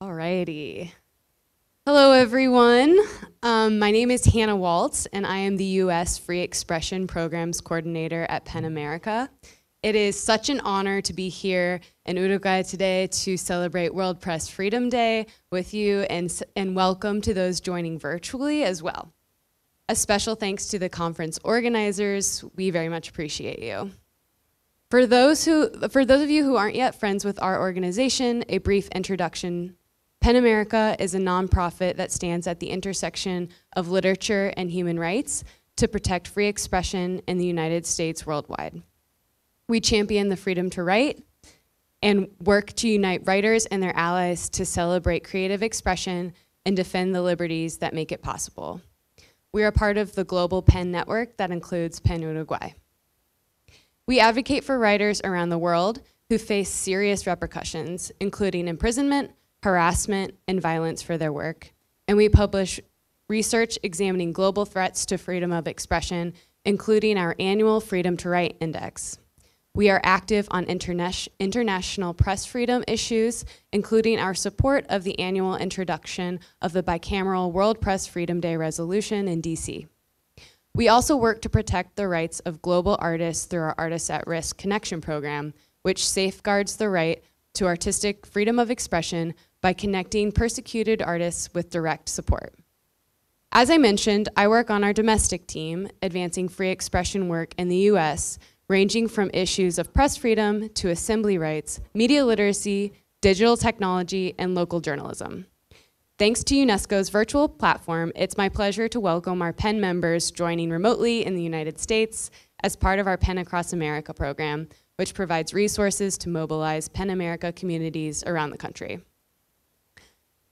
Alrighty. Hello, everyone. My name is Hannah Waltz, and I am the U.S. Free Expression Programs Coordinator at PEN America. It is such an honor to be here in Uruguay today to celebrate World Press Freedom Day with you, and welcome to those joining virtually as well. A special thanks to the conference organizers. We very much appreciate you. For those of you who aren't yet friends with our organization, a brief introduction. PEN America is a nonprofit that stands at the intersection of literature and human rights to protect free expression in the United States worldwide. We champion the freedom to write and work to unite writers and their allies to celebrate creative expression and defend the liberties that make it possible. We are part of the global PEN network that includes PEN Uruguay. We advocate for writers around the world who face serious repercussions, including imprisonment, harassment, and violence for their work. And we publish research examining global threats to freedom of expression, including our annual Freedom to Write Index. We are active on international press freedom issues, including our support of the annual introduction of the bicameral World Press Freedom Day resolution in DC. We also work to protect the rights of global artists through our Artists at Risk Connection program, which safeguards the right to artistic freedom of expression by connecting persecuted artists with direct support. As I mentioned, I work on our domestic team, advancing free expression work in the US, ranging from issues of press freedom to assembly rights, media literacy, digital technology, and local journalism. Thanks to UNESCO's virtual platform, it's my pleasure to welcome our PEN members joining remotely in the United States as part of our PEN Across America program, which provides resources to mobilize PEN America communities around the country.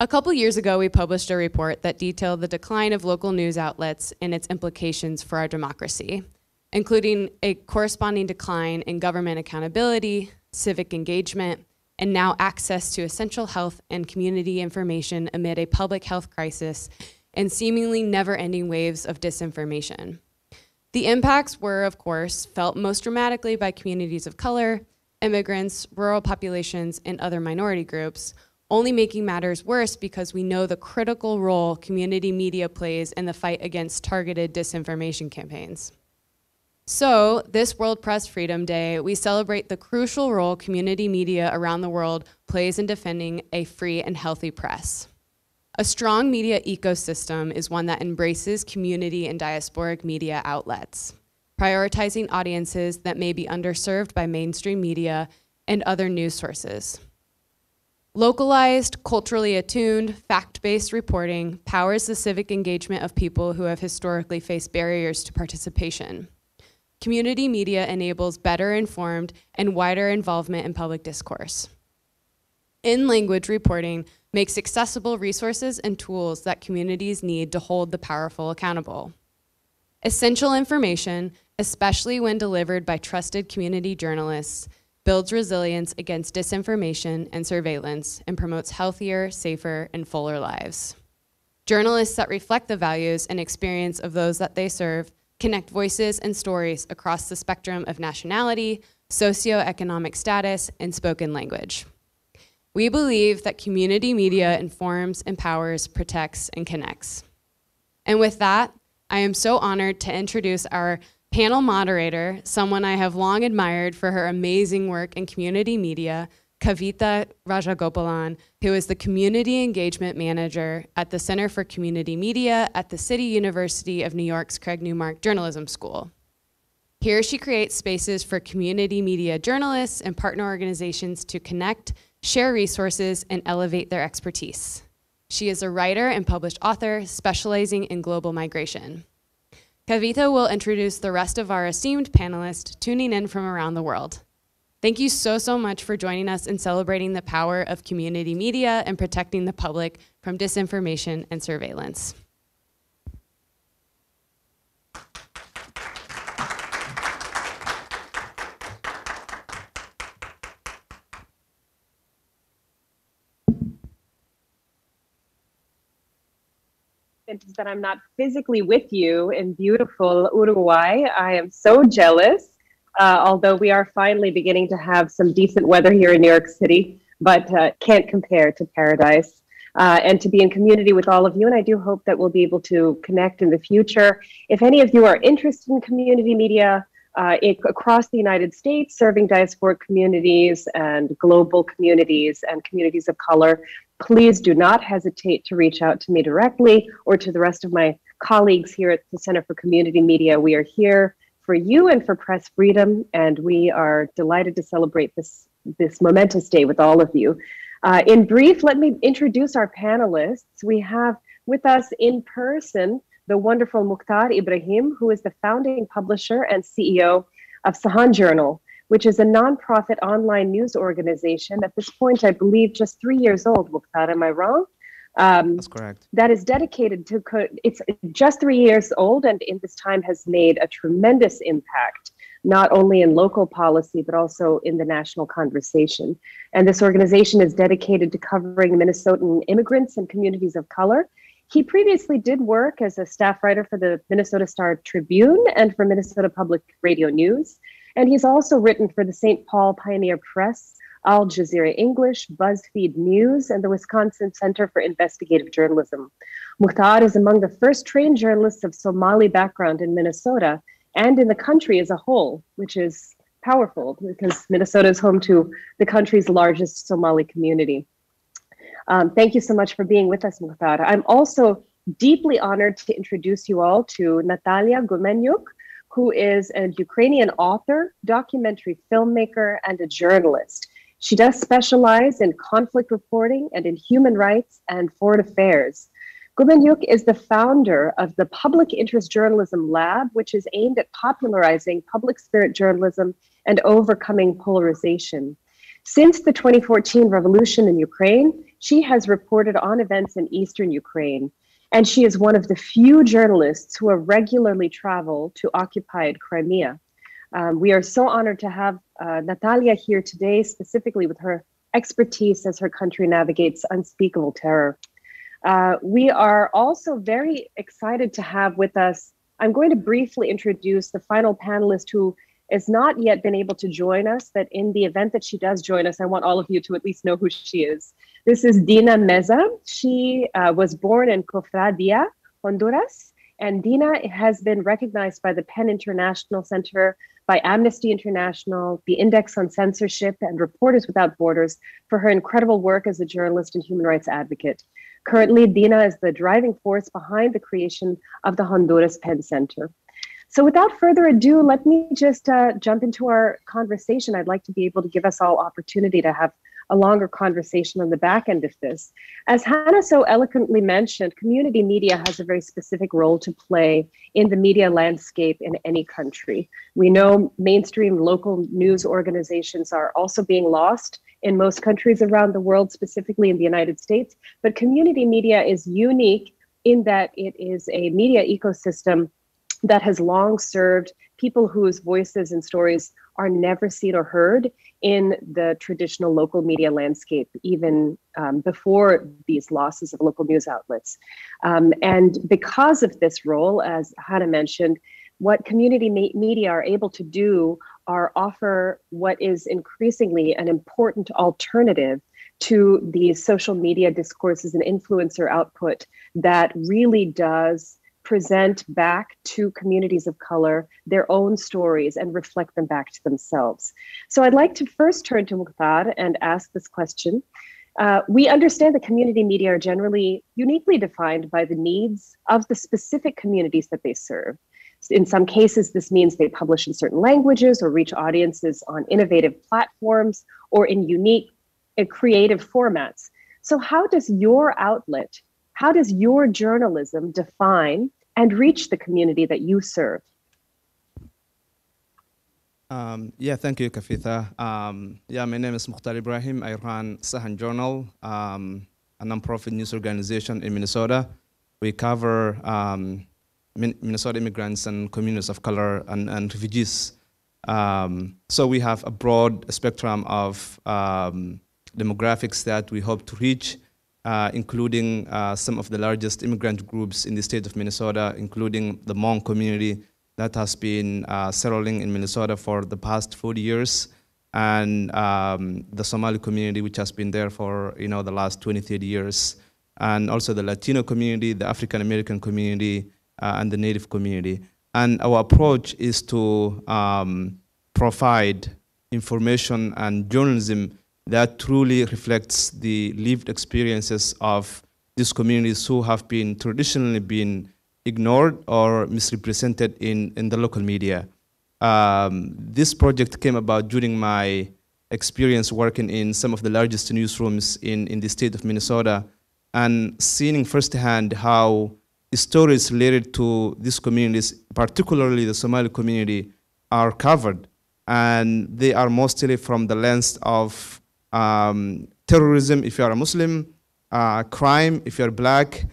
A couple years ago, we published a report that detailed the decline of local news outlets and its implications for our democracy, including a corresponding decline in government accountability, civic engagement, and now access to essential health and community information amid a public health crisis and seemingly never-ending waves of disinformation. The impacts were, of course, felt most dramatically by communities of color, immigrants, rural populations, and other minority groups, only making matters worse because we know the critical role community media plays in the fight against targeted disinformation campaigns. So, this World Press Freedom Day, we celebrate the crucial role community media around the world plays in defending a free and healthy press. A strong media ecosystem is one that embraces community and diasporic media outlets, prioritizing audiences that may be underserved by mainstream media and other news sources. Localized, culturally attuned, fact-based reporting powers the civic engagement of people who have historically faced barriers to participation. Community media enables better informed and wider involvement in public discourse. In-language reporting makes accessible resources and tools that communities need to hold the powerful accountable. Essential information, especially when delivered by trusted community journalists, builds resilience against disinformation and surveillance and promotes healthier, safer, and fuller lives. Journalists that reflect the values and experience of those that they serve connect voices and stories across the spectrum of nationality, socioeconomic status, and spoken language. We believe that community media informs, empowers, protects, and connects. And with that, I am so honored to introduce our panel moderator, someone I have long admired for her amazing work in community media, Kavita Rajagopalan, who is the Community Engagement Manager at the Center for Community Media at the City University of New York's Craig Newmark Journalism School. Here she creates spaces for community media journalists and partner organizations to connect, share resources, and elevate their expertise. She is a writer and published author specializing in global migration. Kavita will introduce the rest of our esteemed panelists tuning in from around the world. Thank you so much for joining us in celebrating the power of community media and protecting the public from disinformation and surveillance. Is that I'm not physically with you in beautiful Uruguay. I am so jealous, although we are finally beginning to have some decent weather here in New York City, but can't compare to paradise. And to be in community with all of you, and I do hope that we'll be able to connect in the future. If any of you are interested in community media across the United States, serving diasporic communities and global communities and communities of color, please do not hesitate to reach out to me directly or to the rest of my colleagues here at the Center for Community Media. We are here for you and for press freedom, and we are delighted to celebrate this momentous day with all of you. In brief, let me introduce our panelists. We have with us in person the wonderful Mukhtar Ibrahim, who is the founding publisher and CEO of Sahan Journal, which is a nonprofit online news organization. At this point, I believe just 3 years old, Mukhtar, am I wrong? That's correct. That is dedicated to, it's just 3 years old, and in this time has made a tremendous impact, not only in local policy, but also in the national conversation. And this organization is dedicated to covering Minnesotan immigrants and communities of color. He previously did work as a staff writer for the Minnesota Star Tribune and for Minnesota Public Radio News. And he's also written for the St. Paul Pioneer Press, Al Jazeera English, BuzzFeed News, and the Wisconsin Center for Investigative Journalism. Mukhtar is among the first trained journalists of Somali background in Minnesota and in the country as a whole, which is powerful because Minnesota is home to the country's largest Somali community. Thank you so much for being with us, Mukhtar. I'm also deeply honored to introduce you all to Nataliya Gumenyuk, who is a Ukrainian author, documentary filmmaker, and a journalist. She does specialize in conflict reporting and in human rights and foreign affairs. Gumenyuk is the founder of the Public Interest Journalism Lab, which is aimed at popularizing public spirit journalism and overcoming polarization. Since the 2014 revolution in Ukraine, she has reported on events in Eastern Ukraine, and she is one of the few journalists who regularly travel to occupied Crimea. We are so honored to have Nataliya here today, specifically with her expertise as her country navigates unspeakable terror. We are also very excited to have with us, I'm going to briefly introduce the final panelist who has not yet been able to join us, but in the event that she does join us, I want all of you to at least know who she is. This is Dina Meza. She was born in Cofradia, Honduras, and Dina has been recognized by the PEN International Center, by Amnesty International, the Index on Censorship, and Reporters Without Borders for her incredible work as a journalist and human rights advocate. Currently, Dina is the driving force behind the creation of the Honduras PEN Center. So without further ado, let me just jump into our conversation. I'd like to be able to give us all opportunity to have a longer conversation on the back end of this. As Hannah so eloquently mentioned, community media has a very specific role to play in the media landscape in any country. We know mainstream local news organizations are also being lost in most countries around the world, specifically in the United States, but community media is unique in that it is a media ecosystem that has long served people whose voices and stories are never seen or heard in the traditional local media landscape, even before these losses of local news outlets. And because of this role, as Hannah mentioned, what community media are able to do are offer what is increasingly an important alternative to these social media discourses and influencer output that really does present back to communities of color their own stories and reflect them back to themselves. So I'd like to first turn to Mukhtar and ask this question. We understand that community media are generally uniquely defined by the needs of the specific communities that they serve. In some cases, this means they publish in certain languages or reach audiences on innovative platforms or in unique and creative formats. So how does your outlet, how does your journalism define and reach the community that you serve? Yeah, thank you, Kavitha. Yeah, my name is Mukhtar Ibrahim. I run Sahan Journal, a nonprofit news organization in Minnesota. We cover Minnesota immigrants and communities of color and refugees. So we have a broad spectrum of demographics that we hope to reach, including some of the largest immigrant groups in the state of Minnesota, including the Hmong community that has been settling in Minnesota for the past 40 years, and the Somali community, which has been there for the last 20, 30 years, and also the Latino community, the African American community, and the Native community. And our approach is to provide information and journalism that truly reflects the lived experiences of these communities who have been traditionally been ignored or misrepresented in the local media. This project came about during my experience working in some of the largest newsrooms in the state of Minnesota, and seeing firsthand how stories related to these communities, particularly the Somali community, are covered. And they are mostly from the lens of terrorism if you are a Muslim, crime if you are Black,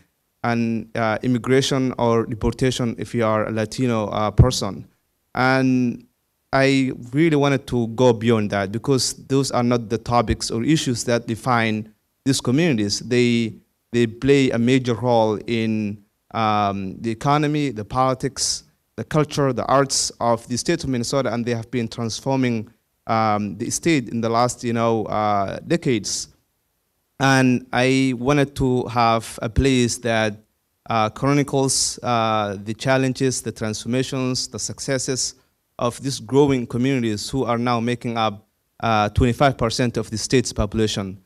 and immigration or deportation if you are a Latino person. And I really wanted to go beyond that, because those are not the topics or issues that define these communities. They play a major role in the economy, the politics, the culture, the arts of the state of Minnesota, and they have been transforming the state in the last decades. And I wanted to have a place that chronicles the challenges, the transformations, the successes of these growing communities who are now making up 25% of the state's population.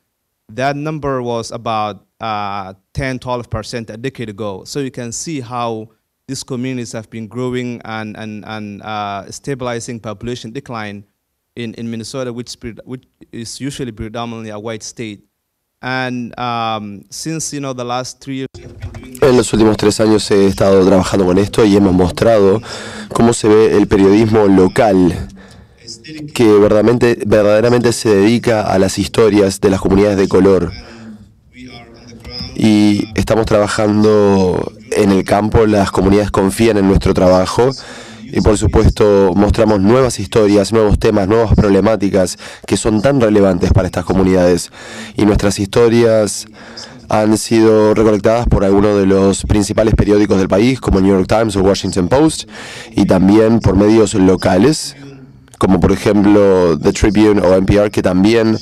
That number was about 10, 12% a decade ago. So you can see how these communities have been growing and stabilizing population decline in Minnesota, which is usually predominantly a white state. And since the last 3 years, en los últimos 3 años he estado trabajando con esto y hemos mostrado cómo se ve el periodismo local, que verdaderamente se dedica a las historias de las comunidades de color. Y estamos trabajando en el campo, las comunidades confían en nuestro trabajo y por supuesto mostramos nuevas historias, nuevos temas, nuevas problemáticas que son tan relevantes para estas comunidades. Y nuestras historias han sido recolectadas por algunos de los principales periódicos del país, como el New York Times o Washington Post, y también por medios locales, como por ejemplo The Tribune o NPR, que también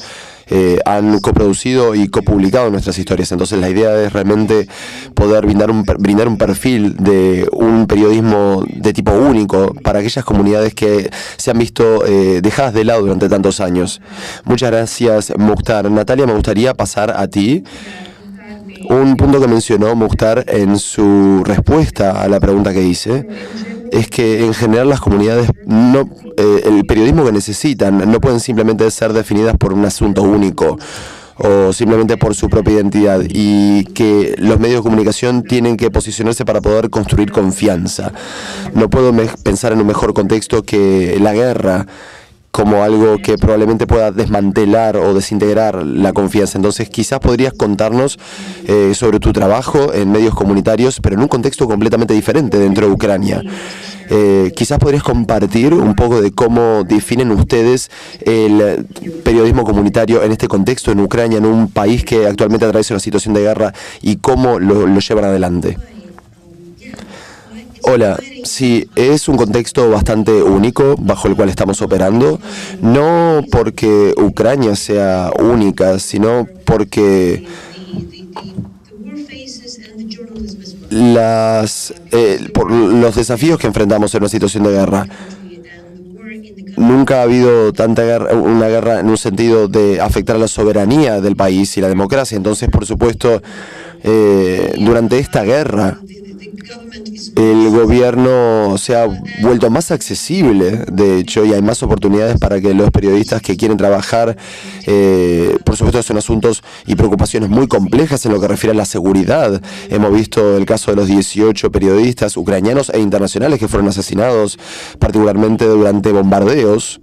han coproducido y copublicado nuestras historias. Entonces la idea es realmente poder brindar un perfil de un periodismo de tipo único para aquellas comunidades que se han visto dejadas de lado durante tantos años. Muchas gracias, Mukhtar. Natalia, me gustaría pasar a ti. Un punto que mencionó Mukhtar en su respuesta a la pregunta que hice es que en general las comunidades, el periodismo que necesitan no pueden simplemente ser definidas por un asunto único o simplemente por su propia identidad, y que los medios de comunicación tienen que posicionarse para poder construir confianza. No puedo pensar en un mejor contexto que la guerra como algo que probablemente pueda desmantelar o desintegrar la confianza. Entonces, quizás podrías contarnos sobre tu trabajo en medios comunitarios, pero en un contexto completamente diferente dentro de Ucrania. Quizás podrías compartir un poco de cómo definen ustedes el periodismo comunitario en este contexto en Ucrania, en un país que actualmente atraviesa una situación de guerra, y cómo lo llevan adelante. Hola, sí, es un contexto bastante único bajo el cual estamos operando, no porque Ucrania sea única, sino porque por los desafíos que enfrentamos en una situación de guerra. Nunca ha habido tanta guerra, una guerra en un sentido de afectar a la soberanía del país y la democracia. Entonces, por supuesto, durante esta guerra, el gobierno se ha vuelto más accesible, de hecho, y hay más oportunidades para que los periodistas que quieren trabajar, por supuesto, son asuntos y preocupaciones muy complejas en lo que refiere a la seguridad. Hemos visto el caso de los 18 periodistas ucranianos e internacionales que fueron asesinados, particularmente durante bombardeos.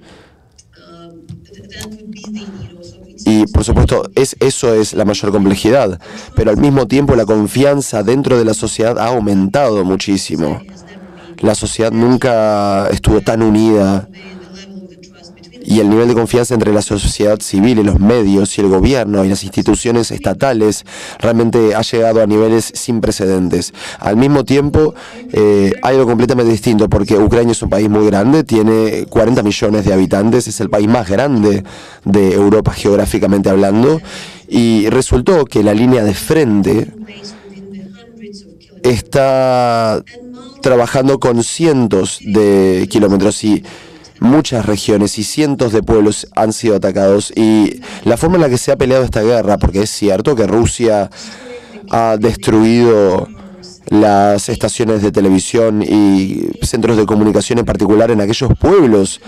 Y, por supuesto, eso es la mayor complejidad, pero al mismo tiempo la confianza dentro de la sociedad ha aumentado muchísimo. La sociedad nunca estuvo tan unida, y el nivel de confianza entre la sociedad civil y los medios y el gobierno y las instituciones estatales realmente ha llegado a niveles sin precedentes. Al mismo tiempo, hay algo completamente distinto, porque Ucrania es un país muy grande, tiene 40 millones de habitantes, es el país más grande de Europa geográficamente hablando, y resultó que la línea de frente está trabajando con cientos de kilómetros, y muchas regiones y cientos de pueblos han sido atacados, y la forma en la que se ha peleado esta guerra, porque es cierto que Rusia ha destruido las estaciones de televisión y centros de comunicación, en particular en aquellos pueblos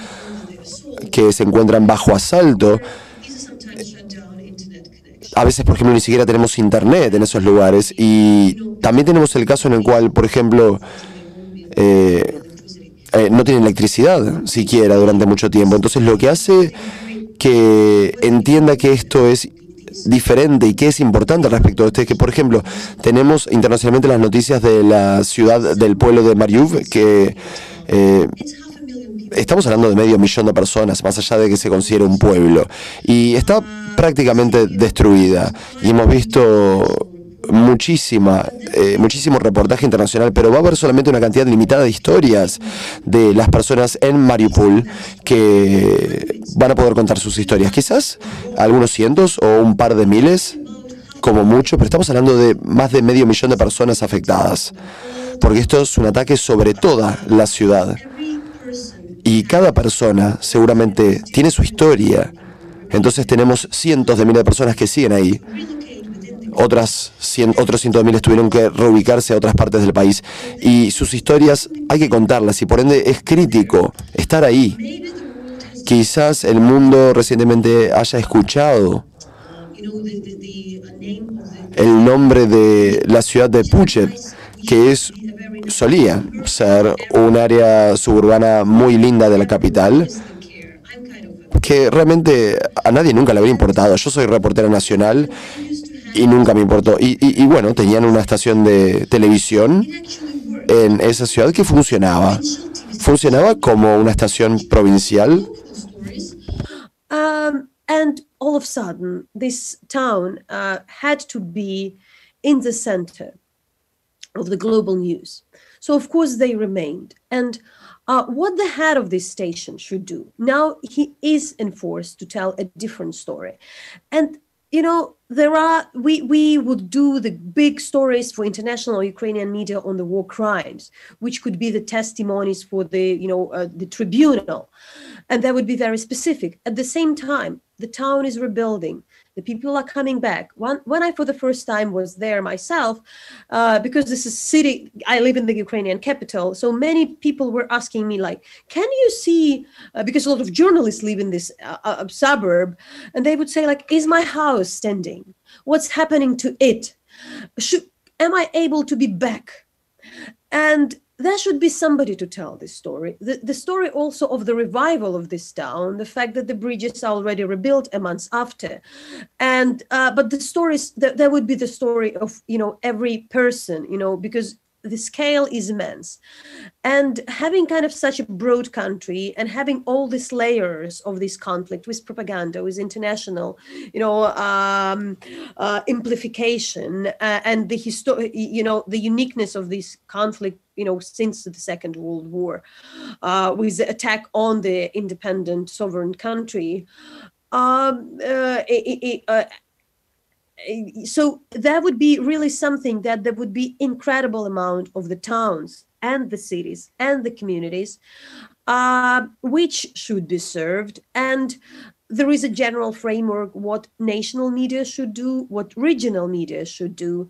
que se encuentran bajo asalto. A veces, por ejemplo, ni siquiera tenemos internet en esos lugares, y también tenemos el caso en el cual, por ejemplo, no tienen electricidad siquiera durante mucho tiempo. Entonces, lo que hace que entienda que esto es diferente y que es importante respecto a esto es que, por ejemplo, tenemos internacionalmente las noticias de la ciudad del pueblo de Mariupol, que estamos hablando de 500.000 de personas, más allá de que se considere un pueblo, y está prácticamente destruida. Y hemos visto muchísimo reportaje internacional, pero va a haber solamente una cantidad limitada de historias de las personas en Mariupol que van a poder contar sus historias. Quizás algunos cientos o un par de miles, como mucho, pero estamos hablando de más de 500.000 de personas afectadas, porque esto es un ataque sobre toda la ciudad. Y cada persona seguramente tiene su historia. Entonces tenemos cientos de miles de personas que siguen ahí. Otros cientos de miles tuvieron que reubicarse a otras partes del país. Y sus historias hay que contarlas, y por ende es crítico estar ahí. Quizás el mundo recientemente haya escuchado el nombre de la ciudad de Puchet, que solía ser un área suburbana muy linda de la capital, que realmente a nadie nunca le habría importado. Yo soy reportera nacional y nunca me importó. Y bueno, tenían una estación de televisión en esa ciudad que funcionaba. Funcionaba como una estación provincial. And all of a sudden, this town had to be in the center of the global news. So, of course, they remained. And what the head of this station should do, now he is enforced to tell a different story. And, you know, we would do the big stories for international Ukrainian media on the war crimes, which could be the testimonies for the tribunal. And that would be very specific. At the same time, the town is rebuilding. The people are coming back. When I, for the first time, was there myself, because this is city, I live in the Ukrainian capital, so many people were asking me, like, can you see, because a lot of journalists live in this suburb, and they would say, like, is my house standing? What's happening to it? Am I able to be back? And there should be somebody to tell this story. The story also of the revival of this town, the fact that the bridges are already rebuilt a month after. And, but the stories, there would be the story of, every person, because the scale is immense. And having kind of such a broad country and having all these layers of this conflict with propaganda, with international, amplification, and the the uniqueness of this conflict, since the Second World War, with the attack on the independent sovereign country. So that would be really something that there would be incredible amount of the towns and the cities and the communities, which should be served. And there is a general framework, what national media should do, what regional media should do.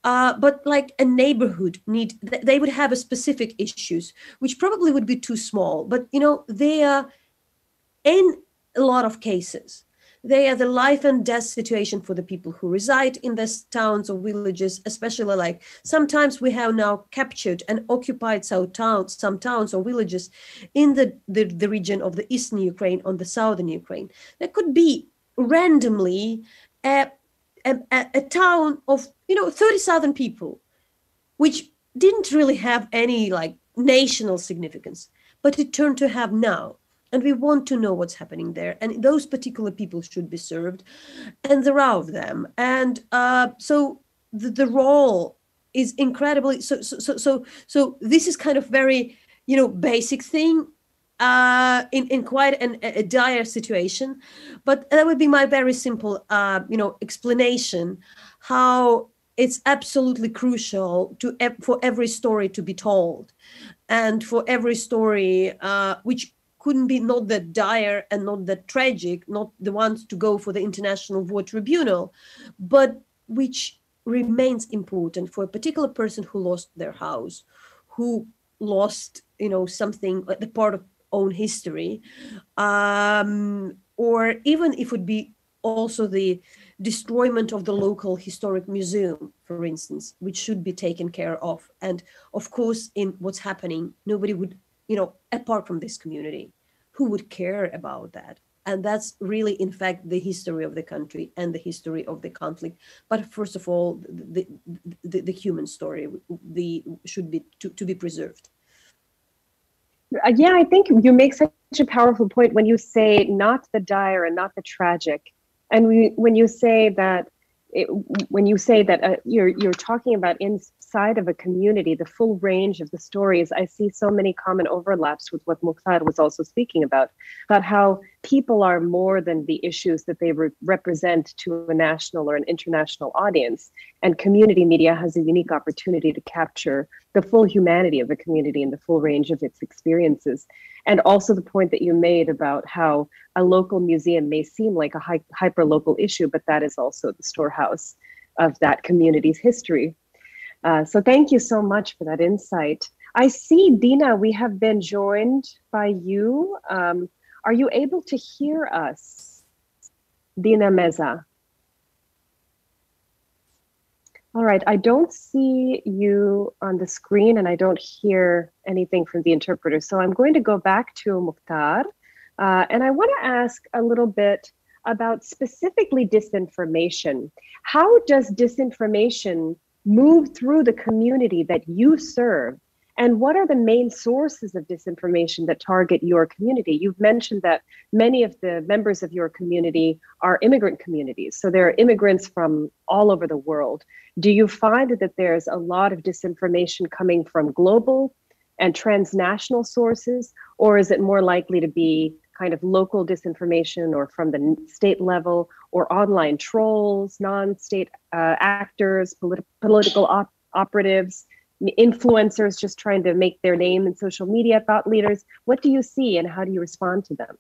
But like a neighborhood they would have a specific issues, which probably would be too small, but they are, in a lot of cases, they are the life and death situation for the people who reside in these towns or villages, especially like sometimes we have now captured and occupied some towns or villages in the region of the eastern Ukraine, on the southern Ukraine. There could be randomly a town of 30,000 people, which didn't really have any like national significance, but it turned to have now. And we want to know what's happening there. And those particular people should be served. And there are of them. And so the role is incredibly, so this is kind of very, basic thing in quite a dire situation. But that would be my very simple, explanation how it's absolutely crucial for every story to be told. And for every story, which couldn't be not that dire and not that tragic, not the ones to go for the International War Tribunal, but which remains important for a particular person who lost their house, who lost, something like the part of own history, or even if it would be also the destroyment of the local historic museum, for instance, which should be taken care of. And of course, in what's happening, nobody would, apart from this community, who would care about that? And that's really, in fact, the history of the country and the history of the conflict. But first of all, the human story should be to be preserved. Yeah, I think you make such a powerful point when you say not the dire and not the tragic, and when you say that you're talking about inside of a community, the full range of the stories. I see so many common overlaps with what Mukhtar was also speaking about how people are more than the issues that they represent to a national or an international audience. And community media has a unique opportunity to capture the full humanity of a community and the full range of its experiences. And also the point that you made about how a local museum may seem like a hyper-local issue, but that is also the storehouse of that community's history. So thank you so much for that insight. I see, Dina, we have been joined by you. Are you able to hear us? Dina Meza. All right, I don't see you on the screen and I don't hear anything from the interpreter. So I'm going to go back to Mukhtar. And I want to ask a little bit about specifically disinformation. How does disinformation move through the community that you serve? And what are the main sources of disinformation that target your community? You've mentioned that many of the members of your community are immigrant communities. So there are immigrants from all over the world. Do you find that there's a lot of disinformation coming from global and transnational sources? Or is it more likely to be kind of local disinformation or from the state level, or online trolls, non-state actors, political operatives, influencers just trying to make their name in social media, thought leaders? What do you see and how do you respond to them?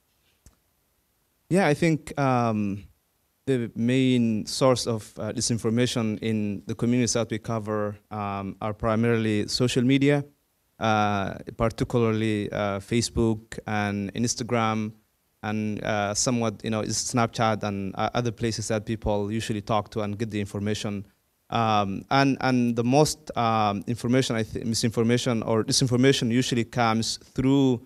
Yeah, I think the main source of disinformation in the communities that we cover are primarily social media, particularly Facebook and Instagram, and somewhat, is Snapchat and other places that people usually talk to and get the information. And the most information, misinformation or disinformation usually comes through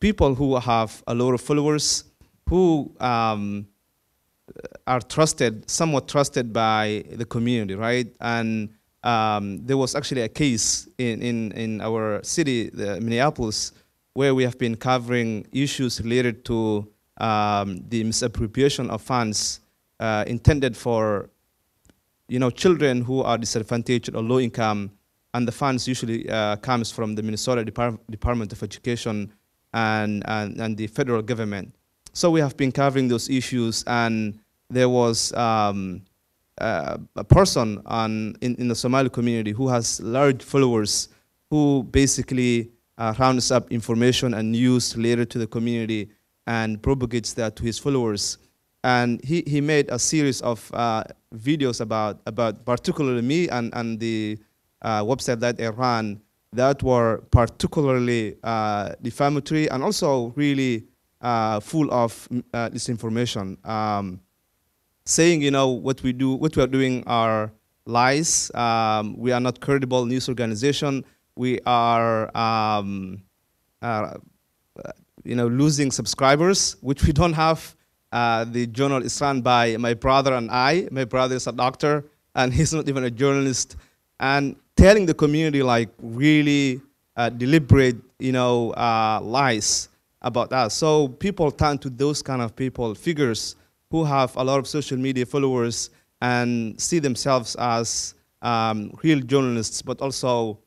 people who have a lot of followers, who are trusted, somewhat trusted by the community, right? And there was actually a case in our city, Minneapolis, where we have been covering issues related to the misappropriation of funds intended for children who are disadvantaged or low income, and the funds usually comes from the Minnesota Department of Education and the federal government. So we have been covering those issues, and there was a person in the Somali community who has large followers, who basically rounds up information and news related to the community and propagates that to his followers. And he made a series of videos about particularly me and the website that I ran, that were particularly defamatory and also really full of disinformation, saying, what we are doing are lies. We are not credible news organization. We are, losing subscribers, which we don't have. The journal is run by my brother and I. My brother is a doctor, and he's not even a journalist. And telling the community like really deliberate, lies about us. So people turn to those kind of people, figures who have a lot of social media followers and see themselves as real journalists, but also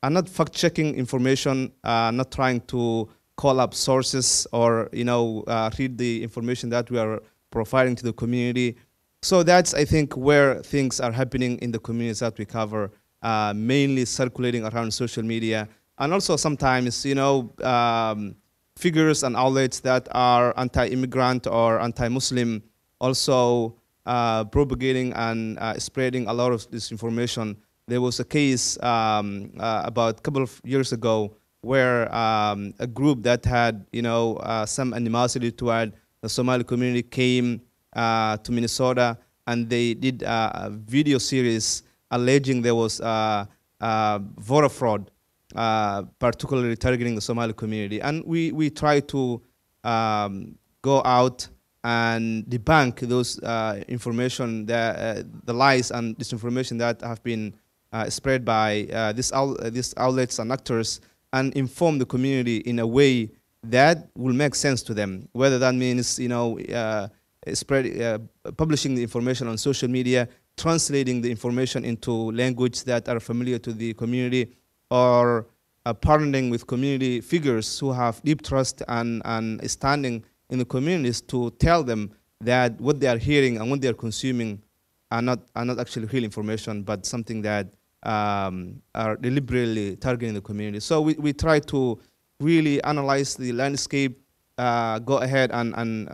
are not fact-checking information, not trying to call up sources or read the information that we are providing to the community. So that's, I think, where things are happening in the communities that we cover, mainly circulating around social media, and also sometimes figures and outlets that are anti-immigrant or anti-Muslim also propagating and spreading a lot of disinformation. There was a case about a couple of years ago where a group that had some animosity toward the Somali community came to Minnesota, and they did a video series alleging there was voter fraud, particularly targeting the Somali community. And we try to go out and debunk those information, the lies and disinformation that have been spread by these outlets and actors, and inform the community in a way that will make sense to them. Whether that means publishing the information on social media, translating the information into language that are familiar to the community, or partnering with community figures who have deep trust and standing in the communities to tell them that what they are hearing and what they are consuming are not actually real information, but something that are deliberately targeting the community. So we try to really analyze the landscape, go ahead and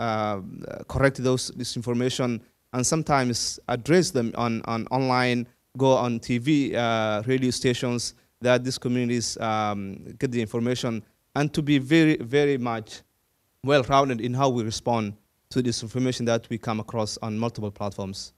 correct those disinformation, and sometimes address them on online, go on TV, radio stations, that these communities get the information, and to be very, very much well-rounded in how we respond to this information that we come across on multiple platforms.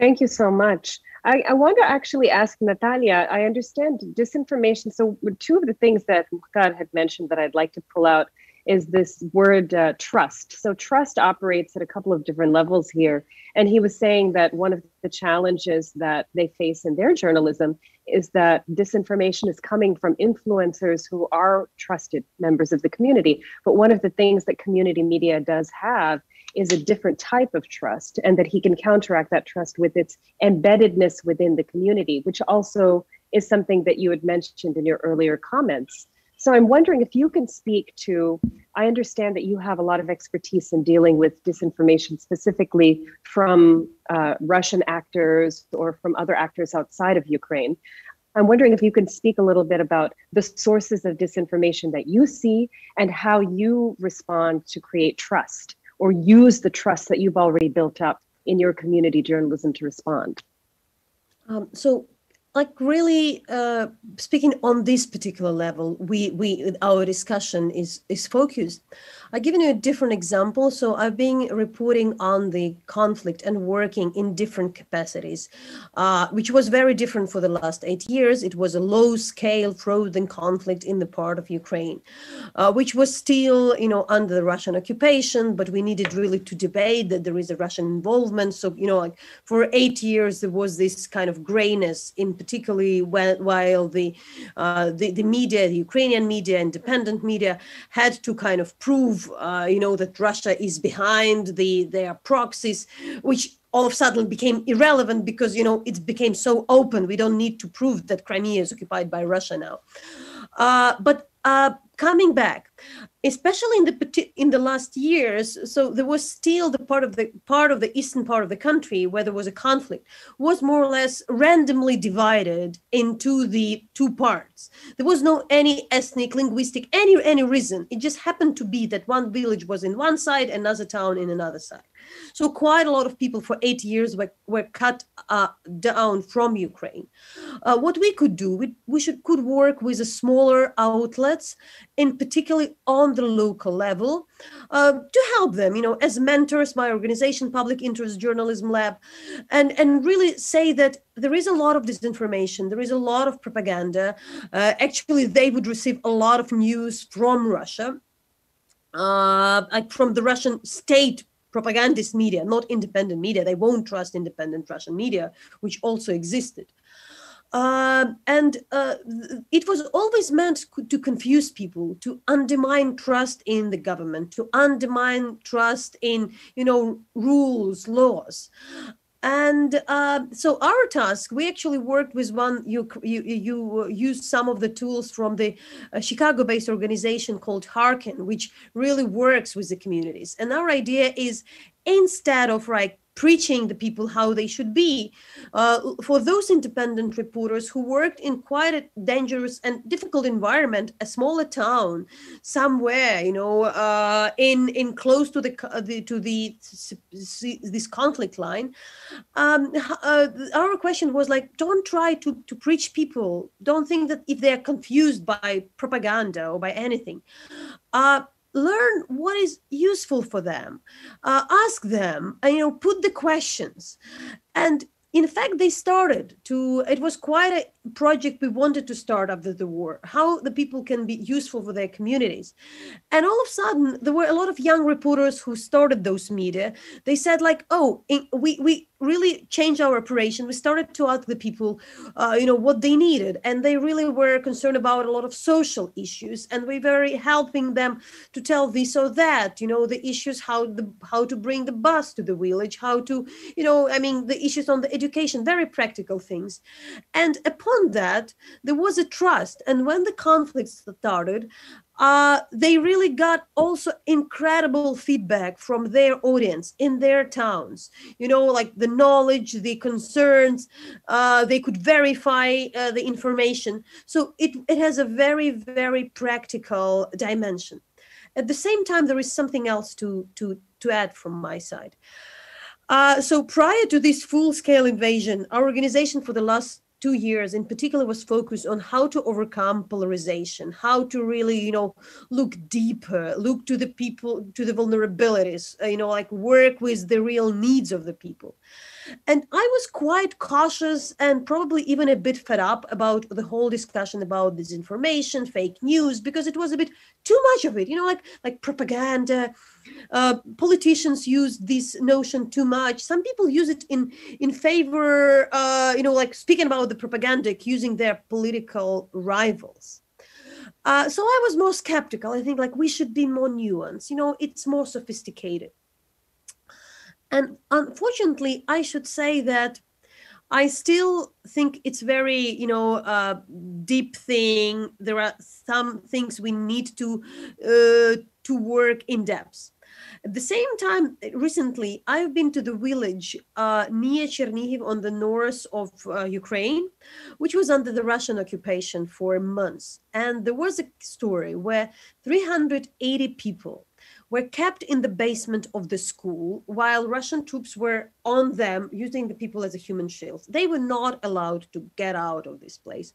Thank you so much. I want to actually ask Natalia, I understand disinformation. So two of the things that Mukhtar had mentioned that I'd like to pull out is this word trust. So trust operates at a couple of different levels here. And he was saying that one of the challenges that they face in their journalism is that disinformation is coming from influencers who are trusted members of the community. But one of the things that community media does have is a different type of trust, and that he can counteract that trust with its embeddedness within the community, which also is something that you had mentioned in your earlier comments. So I'm wondering if you can speak to, I understand that you have a lot of expertise in dealing with disinformation, specifically from Russian actors or from other actors outside of Ukraine. I'm wondering if you can speak a little bit about the sources of disinformation that you see and how you respond to create trust or use the trust that you've already built up in your community journalism to respond. So like really speaking on this particular level, our discussion is focused. I've given you a different example. So I've been reporting on the conflict and working in different capacities, which was very different for the last 8 years. It was a low-scale frozen conflict in the part of Ukraine, which was still, under the Russian occupation, but we needed really to debate that there is a Russian involvement. So, like for 8 years, there was this kind of grayness, in particularly while the media, the Ukrainian media, independent media, had to kind of prove, that Russia is behind their proxies, which all of a sudden became irrelevant because, it became so open. We don't need to prove that Crimea is occupied by Russia now. But coming back, especially in the last years, so there was still the part of the eastern part of the country where there was a conflict was more or less randomly divided into the two parts. There was no any ethnic, linguistic, any reason. It just happened to be that one village was in one side, another town in another side. So quite a lot of people for 8 years were cut down from Ukraine. What we could do, could work with the smaller outlets, in particularly on the local level, to help them, as mentors, my organization, Public Interest Journalism Lab, and really say that there is a lot of disinformation, there is a lot of propaganda. Actually, they would receive a lot of news from Russia, like from the Russian state propagandist media, not independent media. They won't trust independent Russian media, which also existed. It was always meant to confuse people, to undermine trust in the government, to undermine trust in, rules, laws. And so our task, we actually worked with one, you used some of the tools from the Chicago-based organization called Hearken, which really works with the communities. And our idea is, instead of preaching the people how they should be, for those independent reporters who worked in quite a dangerous and difficult environment, a smaller town somewhere, in close to this conflict line, our question was don't try to preach people. Don't think that if they're confused by propaganda or by anything, learn what is useful for them, ask them, put the questions. And in fact, they started it was quite a project we wanted to start after the war, how the people can be useful for their communities. And all of a sudden, there were a lot of young reporters who started those media. They said we really changed our operation. We started to ask the people, what they needed. And they really were concerned about a lot of social issues. And we were helping them to tell this or that, the issues, how to bring the bus to the village, how to, the issues on the education, very practical things. And upon that, there was a trust. And when the conflict started, they really got also incredible feedback from their audience in their towns, the knowledge, the concerns, they could verify the information. So it has a very, very practical dimension. At the same time, there is something else to add from my side. So prior to this full-scale invasion, our organization for the last 2 years in particular was focused on how to overcome polarization, how to really, look deeper, look to the people, to the vulnerabilities, work with the real needs of the people. And I was quite cautious and probably even a bit fed up about the whole discussion about disinformation, fake news, because it was a bit too much of it, like propaganda. Politicians use this notion too much. Some people use it in favor, speaking about the propaganda, accusing their political rivals. So I was more skeptical. I think we should be more nuanced. It's more sophisticated. And unfortunately, I should say that I still think it's very, deep thing. There are some things we need to work in depth. At the same time, recently, I've been to the village near Chernihiv on the north of Ukraine, which was under the Russian occupation for months. And there was a story where 380 people were kept in the basement of the school while Russian troops were on them, using the people as a human shield. They were not allowed to get out of this place.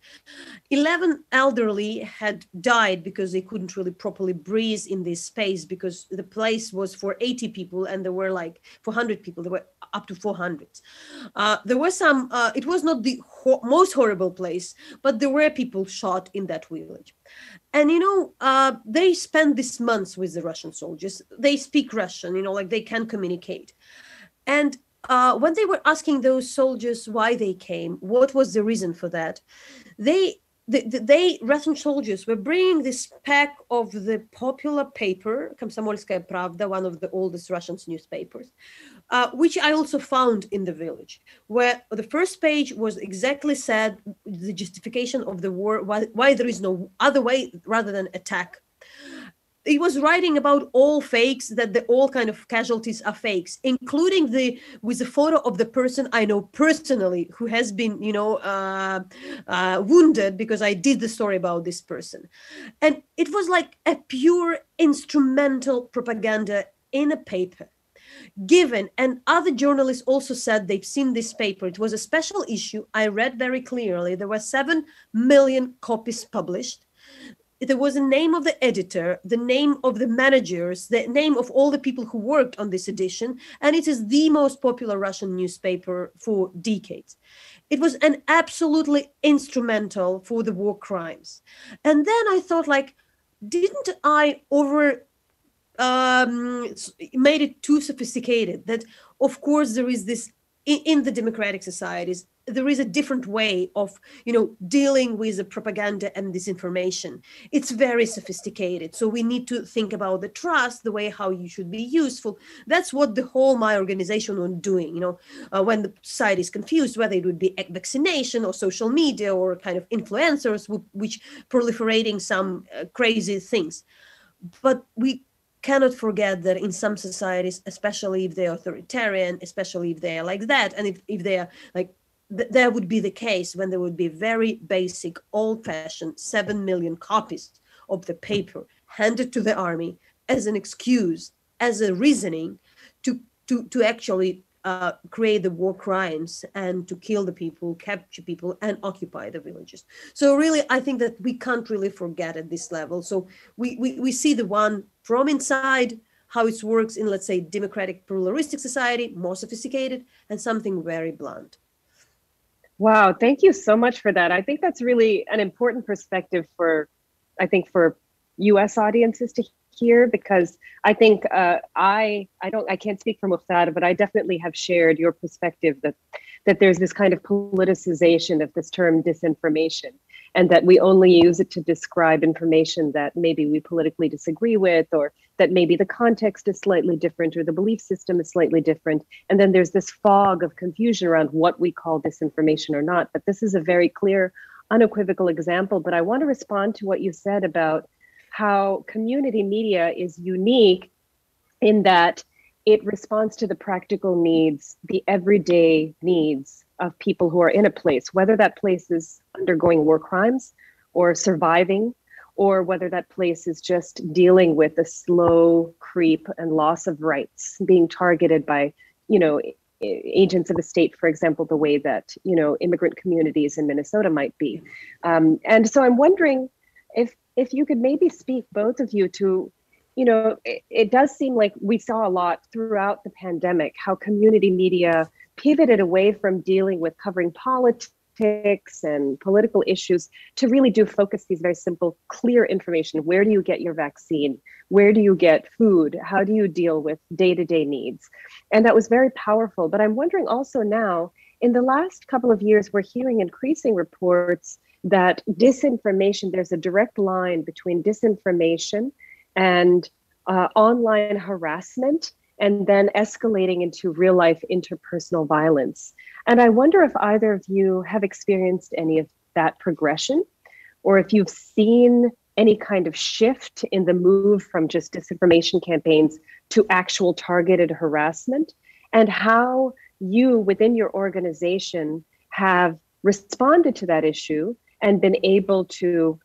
11 elderly had died because they couldn't really properly breathe in this space, because the place was for 80 people and there were like 400 people. There were up to 400. There were some, it was not the most horrible place, but there were people shot in that village. And, they spent these months with the Russian soldiers. They speak Russian, like they can communicate. And when they were asking those soldiers why they came, what was the reason for that, Russian soldiers were bringing this pack of the popular paper, Komsomolskaya Pravda, one of the oldest Russian newspapers, which I also found in the village, where the first page was exactly said, the justification of the war, why there is no other way rather than attack. He was writing about all fakes, that all kind of casualties are fakes, including with the photo of the person I know personally who has been, wounded, because I did the story about this person. And it was like a pure instrumental propaganda in a paper. Given, and other journalists also said they've seen this paper. It was a special issue. I read very clearly. There were 7 million copies published. There was a name of the editor, the name of the managers, the name of all the people who worked on this edition, and it is the most popular Russian newspaper for decades. It was an absolutely instrumental for the war crimes. And then I thought, didn't I made it too sophisticated? That, of course, there is this, in the democratic societies, there is a different way of, dealing with the propaganda and disinformation. It's very sophisticated. So we need to think about the trust, the way how you should be useful. That's what my organization was doing, when the society is confused, whether it would be vaccination or social media or kind of influencers, which proliferating some crazy things. But we cannot forget that in some societies, especially if they're authoritarian, especially if they are like that, and if they are like, that would be the case when there would be very basic, old-fashioned 7 million copies of the paper handed to the army as an excuse, as a reasoning to actually create the war crimes and to kill the people, capture people, and occupy the villages. So really, I think that we can't really forget at this level. So we see the one from inside, how it works in, let's say, democratic pluralistic society, more sophisticated, and something very blunt. Wow, thank you so much for that. I think that's really an important perspective for US audiences to hear, because I think I can't speak for Mukhtar, but I definitely have shared your perspective that there's this kind of politicization of this term disinformation, and that we only use it to describe information that maybe we politically disagree with, or that maybe the context is slightly different or the belief system is slightly different. And then there's this fog of confusion around what we call disinformation or not. But this is a very clear, unequivocal example. But I want to respond to what you said about how community media is unique in that it responds to the practical needs, the everyday needs of people who are in a place, whether that place is undergoing war crimes or surviving, or whether that place is just dealing with the slow creep and loss of rights, being targeted by, agents of the state, for example, the way that, immigrant communities in Minnesota might be. And so I'm wondering if you could maybe speak, both of you, to, it does seem like we saw a lot throughout the pandemic, how community media pivoted away from dealing with covering politics and political issues to really do focus these very simple, clear information. Where do you get your vaccine? Where do you get food? How do you deal with day-to-day needs? And that was very powerful. But I'm wondering also now, in the last couple of years, we're hearing increasing reports that disinformation, there's a direct line between disinformation and online harassment, and then escalating into real life interpersonal violence. And I wonder if either of you have experienced any of that progression, or if you've seen any kind of shift in the move from just disinformation campaigns to actual targeted harassment, and how you within your organization have responded to that issue and been able to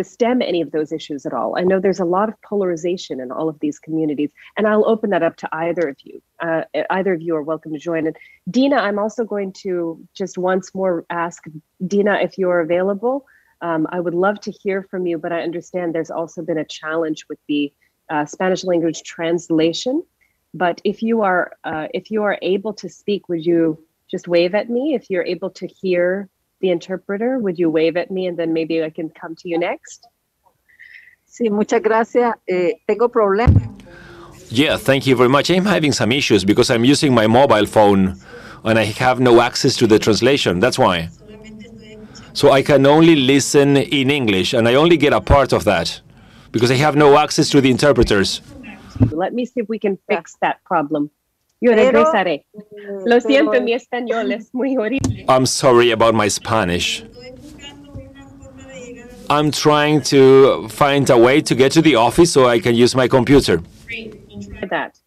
stem any of those issues at all. I know there's a lot of polarization in all of these communities, and I'll open that up to either of you. Either of you are welcome to join. And Dina, I'm also going to just once more ask Dina if you're available. I would love to hear from you, but I understand there's also been a challenge with the Spanish language translation. But if you are able to speak, would you just wave at me? If you're able to hear the interpreter, would you wave at me, and then maybe I can come to you next? Sí, muchas gracias. Tengo problemas. Yeah, thank you very much. I'm having some issues because I'm using my mobile phone and I have no access to the translation. That's why. So I can only listen in English, and I only get a part of that because I have no access to the interpreters. Let me see if we can fix that problem. Yo regresaré. Lo siento, mi español es muy horrible. I'm sorry about my Spanish. I'm trying to find a way to get to the office so I can use my computer. That.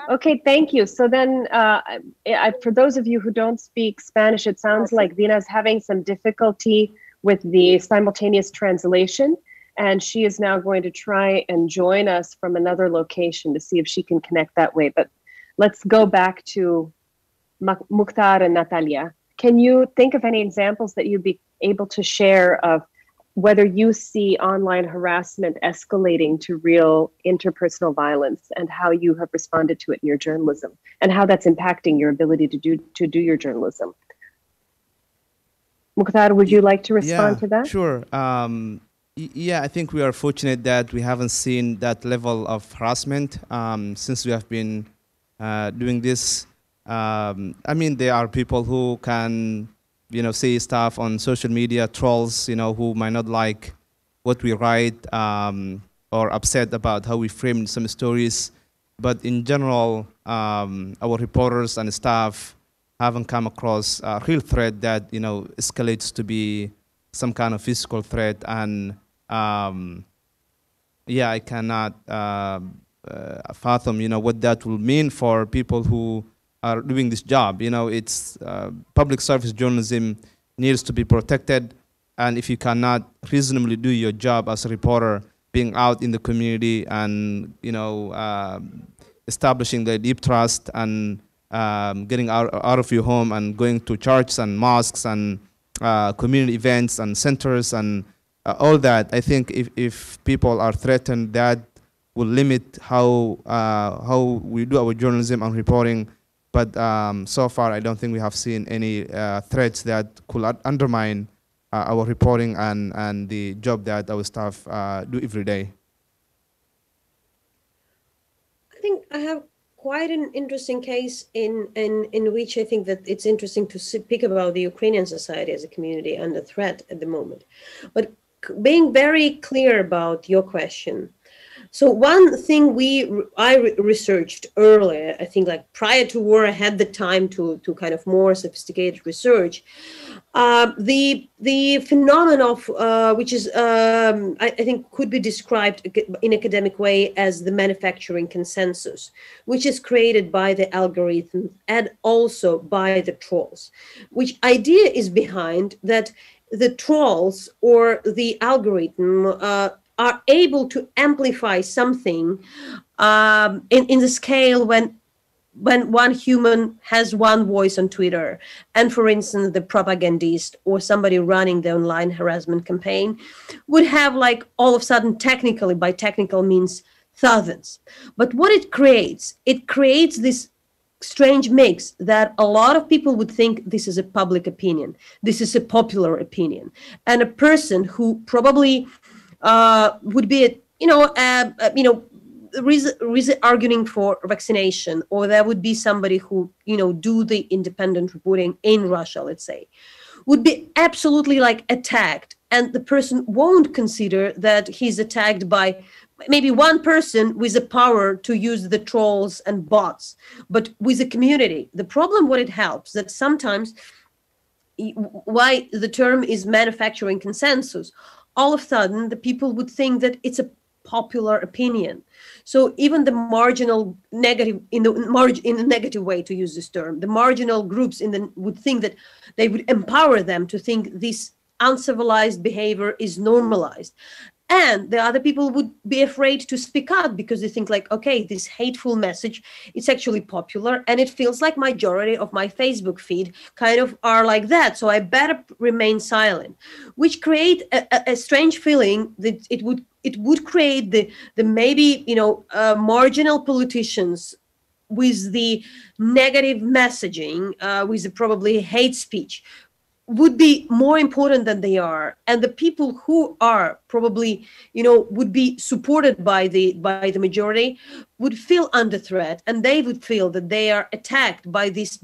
Okay, thank you. So then, for those of you who don't speak Spanish, it sounds like Dina's having some difficulty with the simultaneous translation, and she is now going to try and join us from another location to see if she can connect that way. But let's go back to Mukhtar and Natalia. Can you think of any examples that you'd be able to share of whether you see online harassment escalating to real interpersonal violence, and how you have responded to it in your journalism, and how that's impacting your ability to do your journalism? Mukhtar, would you like to respond to that? Sure. Yeah, I think we are fortunate that we haven't seen that level of harassment since we have been doing this. I mean, there are people who can, say stuff on social media, trolls, who might not like what we write or upset about how we frame some stories. But in general, our reporters and staff haven't come across a real threat that, escalates to be some kind of physical threat. And yeah, I cannot fathom, what that will mean for people who are doing this job. It's public service journalism needs to be protected, and if you cannot reasonably do your job as a reporter, being out in the community and establishing the deep trust and getting out of your home and going to churches and mosques and community events and centers and all that, I think if people are threatened, that will limit how we do our journalism and reporting. But so far, I don't think we have seen any threats that could undermine our reporting and the job that our staff do every day. I think I have quite an interesting case in which I think that it's interesting to speak about the Ukrainian society as a community under threat at the moment. But being very clear about your question, so one thing I researched earlier, I think like prior to war, I had the time to kind of more sophisticated research. The phenomenon of which is I think could be described in academic way as the manufacturing consensus, which is created by the algorithm and also by the trolls. Which idea is behind that the trolls or the algorithm are able to amplify something in the scale when one human has one voice on Twitter, and for instance, the propagandist or somebody running the online harassment campaign would have like all of a sudden, technically, by technical means, thousands. But what it creates this strange mix that a lot of people would think this is a public opinion, this is a popular opinion, and a person who probably would be, arguing for vaccination, or there would be somebody who, do the independent reporting in Russia, let's say, would be absolutely like attacked. And the person won't consider that he's attacked by maybe one person with the power to use the trolls and bots, but with the community. The problem, what it helps, that sometimes why the term is manufacturing consensus, all of a sudden the people would think that it's a popular opinion. So even the marginal negative, in a negative way, to use this term, the marginal groups would think that they would empower them to think this uncivilized behavior is normalized. And the other people would be afraid to speak out because they think like, okay, this hateful message, it's actually popular and it feels like majority of my Facebook feed kind of are like that. So I better remain silent, which create a strange feeling that it would create the maybe, you know, marginal politicians with the negative messaging, with the probably hate speech, would be more important than they are, and the people who are probably, you know, would be supported by the majority would feel under threat, and they would feel that they are attacked by this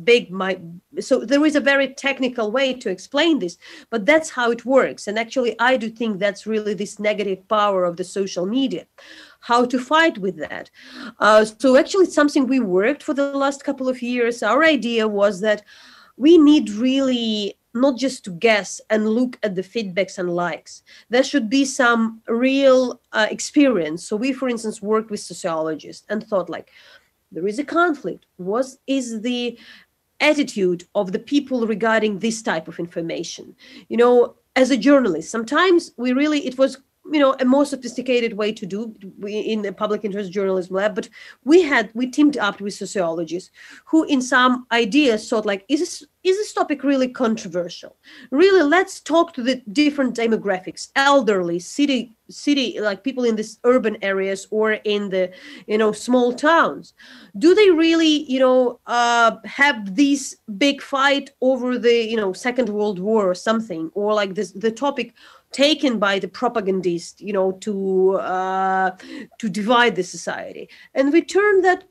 so there is a very technical way to explain this, but that's how it works. And actually I do think that's really this negative power of the social media, how to fight with that. So actually it's something we worked for the last couple of years. Our idea was that we need really not just to guess and look at the feedbacks and likes. There should be some real experience. So we, for instance, worked with sociologists and thought like, there is a conflict. What is the attitude of the people regarding this type of information? You know, as a journalist, sometimes it was, you know, a more sophisticated way to do in the public interest journalism lab, but we teamed up with sociologists who in some ideas thought like, is this topic really controversial? Really, let's talk to the different demographics, elderly, city, like people in these urban areas or in the, you know, small towns. Do they really, you know, have this big fight over the, you know, Second World War or something, or like the topic taken by the propagandist, you know, to divide the society. And we term that,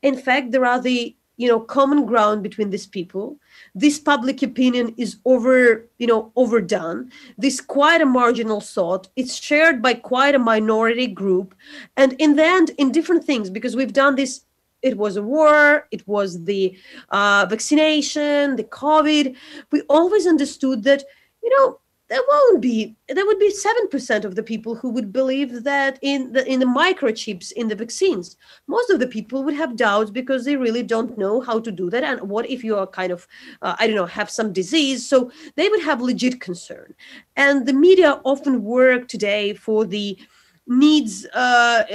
in fact, there are the, you know, common ground between these people. This public opinion is overdone. This quite a marginal thought. It's shared by quite a minority group. And in the end, in different things, because we've done this, it was a war, it was the vaccination, the COVID. We always understood that, you know, there would be 7% of the people who would believe that in the microchips in the vaccines. Most of the people would have doubts because they really don't know how to do that. And what if you are kind of, have some disease? So they would have legit concern. And the media often work today for the needs like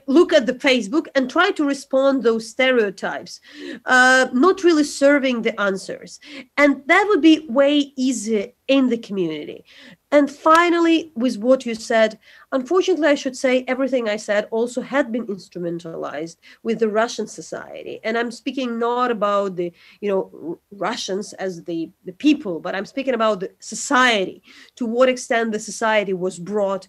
look at the Facebook and try to respond those stereotypes, not really serving the answers. And that would be way easier in the community. And finally, with what you said, unfortunately, I should say everything I said also had been instrumentalized with the Russian society. And I'm speaking not about the, you know, Russians as the people, but I'm speaking about the society, to what extent the society was brought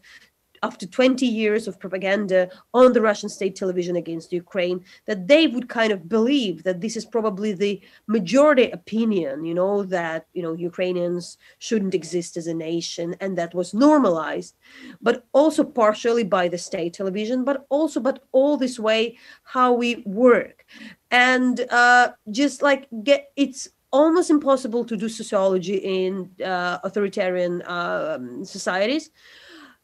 after 20 years of propaganda on the Russian state television against Ukraine, that they would kind of believe that this is probably the majority opinion, you know, that, you know, Ukrainians shouldn't exist as a nation, and that was normalized, but also partially by the state television, but all this way how we work. And it's almost impossible to do sociology in authoritarian societies,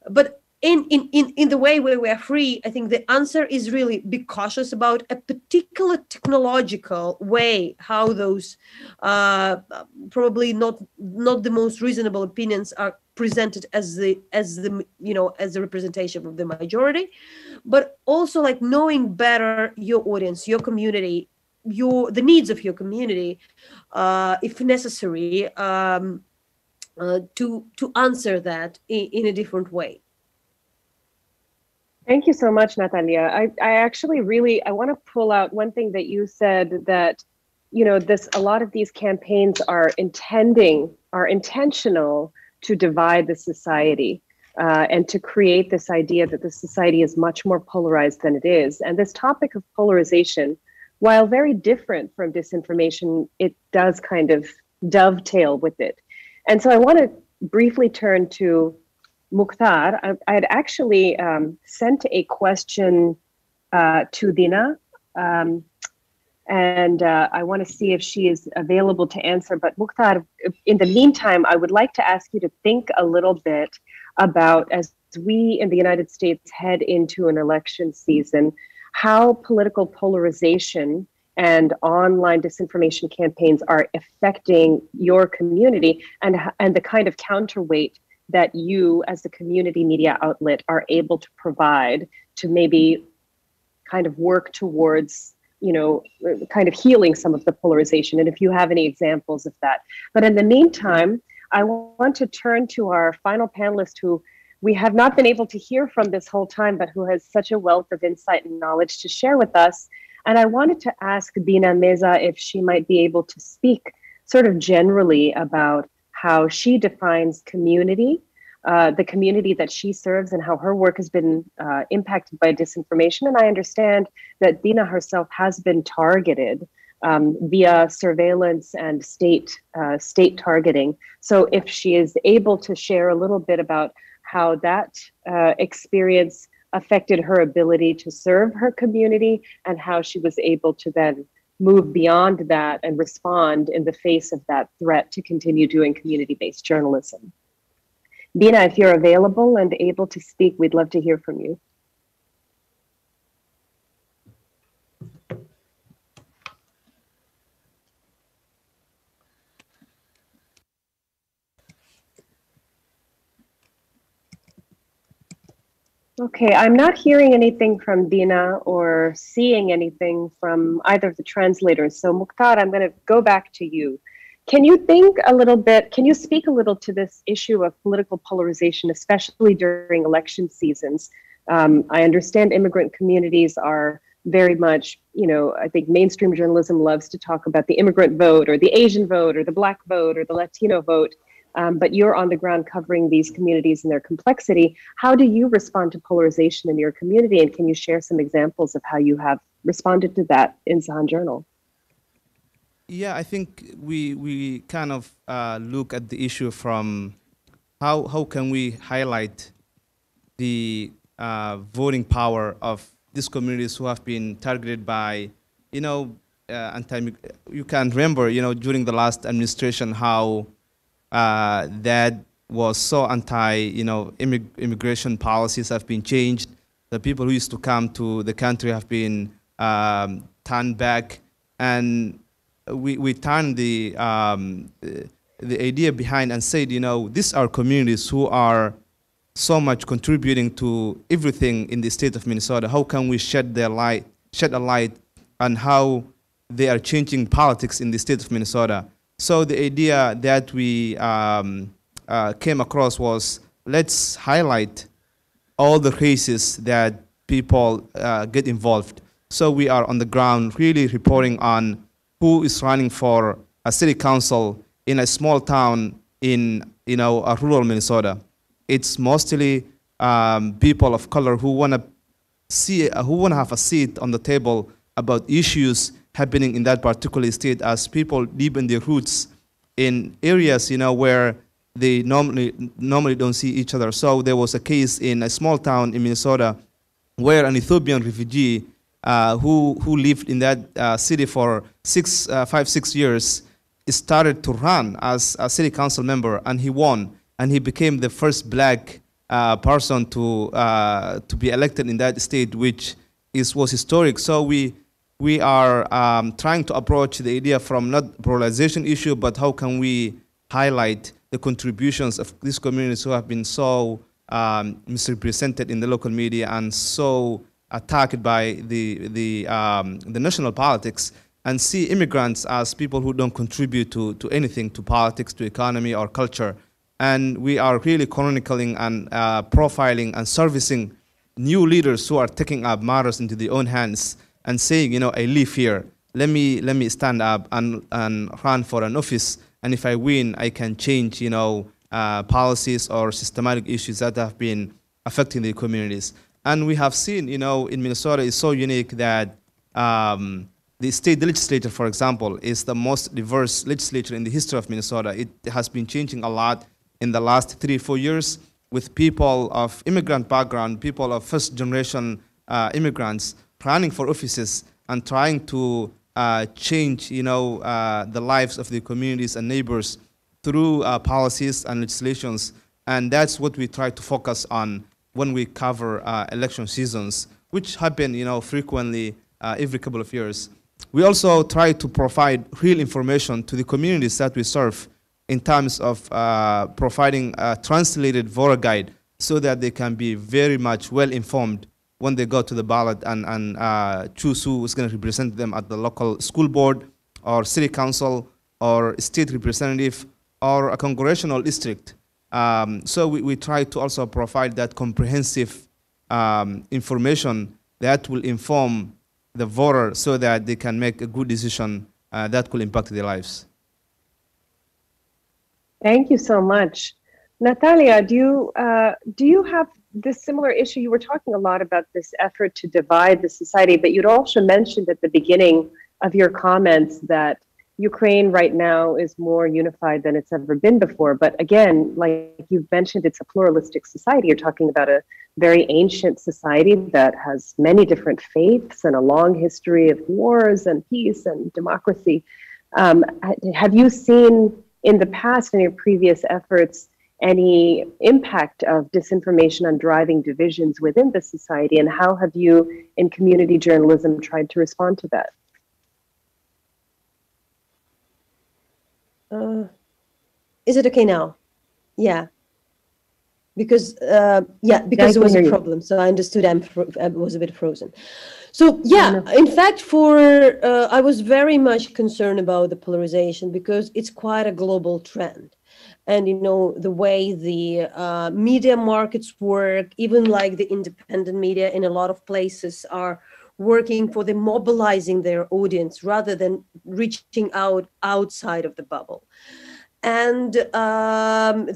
but in the way where we are free, I think the answer is really be cautious about a particular technological way how those probably not the most reasonable opinions are presented as the representation of the majority, but also like knowing better your audience, your community, the needs of your community, if necessary, to answer that in a different way. Thank you so much, Natalia. I actually I want to pull out one thing that you said, that, you know, a lot of these campaigns are intentional to divide the society and to create this idea that the society is much more polarized than it is. And this topic of polarization, while very different from disinformation, it does kind of dovetail with it. And so I want to briefly turn to Mukhtar. I had actually sent a question to Dina, and And I want to see if she is available to answer. But Mukhtar, in the meantime, I would like to ask you to think a little bit about, as we in the United States head into an election season, how political polarization and online disinformation campaigns are affecting your community, and the kind of counterweight that you as the community media outlet are able to provide to maybe kind of work towards, you know, kind of healing some of the polarization, and if you have any examples of that. But in the meantime, I want to turn to our final panelist, who we have not been able to hear from this whole time, but who has such a wealth of insight and knowledge to share with us. And I wanted to ask Dina Meza if she might be able to speak sort of generally about how she defines community, the community that she serves, and how her work has been impacted by disinformation. And I understand that Dina herself has been targeted via surveillance and state targeting. So if she is able to share a little bit about how that experience affected her ability to serve her community, and how she was able to then move beyond that and respond in the face of that threat to continue doing community-based journalism. Dina, if you're available and able to speak, we'd love to hear from you. Okay, I'm not hearing anything from Dina or seeing anything from either of the translators. So Mukhtar, I'm going to go back to you. Can you think a little bit, can you speak a little to this issue of political polarization, especially during election seasons? I understand immigrant communities are very much, you know, I think mainstream journalism loves to talk about the immigrant vote or the Asian vote or the Black vote or the Latino vote. But you're on the ground covering these communities and their complexity. How do you respond to polarization in your community? And can you share some examples of how you have responded to that in Sahan Journal? Yeah, I think we kind of look at the issue from how can we highlight the voting power of these communities who have been targeted by, you know, you can remember, you know, during the last administration how that was so you know, immigration policies have been changed. The people who used to come to the country have been turned back, and we turned the idea behind and said, you know, these are communities who are so much contributing to everything in the state of Minnesota. How can we shed a light on how they are changing politics in the state of Minnesota? So the idea that we came across was, let's highlight all the cases that people get involved. So we are on the ground really reporting on who is running for a city council in a small town in, you know, a rural Minnesota. It's mostly people of color who want to have a seat on the table about issues happening in that particular state, as people live in their roots in areas, you know, where they normally don't see each other. So there was a case in a small town in Minnesota where an Ethiopian refugee who lived in that city for 5-6 years started to run as a city council member, and he won, and he became the first black person to be elected in that state, which was historic. So we are trying to approach the idea from not polarization issue, but how can we highlight the contributions of these communities who have been so misrepresented in the local media and so attacked by the national politics, and see immigrants as people who don't contribute to anything, to politics, to economy or culture. And we are really chronicling and profiling and servicing new leaders who are taking up matters into their own hands and saying, you know, I live here. Let me stand up and run for an office, and if I win, I can change, you know, policies or systematic issues that have been affecting the communities. And we have seen, you know, in Minnesota is so unique that the state legislature, for example, is the most diverse legislature in the history of Minnesota. It has been changing a lot in the last 3-4 years, with people of immigrant background, people of first-generation immigrants running for offices and trying to change, the lives of the communities and neighbors through policies and legislations. And that's what we try to focus on when we cover election seasons, which happen, frequently every couple of years. We also try to provide real information to the communities that we serve in terms of providing a translated voter guide so that they can be very much well informed when they go to the ballot and choose who is going to represent them at the local school board or city council or state representative or a congressional district. So we try to also provide that comprehensive information that will inform the voter so that they can make a good decision that could impact their lives. Thank you so much. Natalia, do you have this similar issue? You were talking a lot about this effort to divide the society, but you'd also mentioned at the beginning of your comments that Ukraine right now is more unified than it's ever been before. But again, like you've mentioned, it's a pluralistic society. You're talking about a very ancient society that has many different faiths and a long history of wars and peace and democracy. Have you seen in the past, in your previous efforts, any impact of disinformation on driving divisions within the society? And how have you, in community journalism, tried to respond to that? Is it okay now? Yeah. Because because there was a problem, so I understood I was a bit frozen. So yeah, in fact, I was very much concerned about the polarization because it's quite a global trend. And the way the media markets work, even like the independent media in a lot of places are working for mobilizing their audience rather than reaching outside of the bubble. And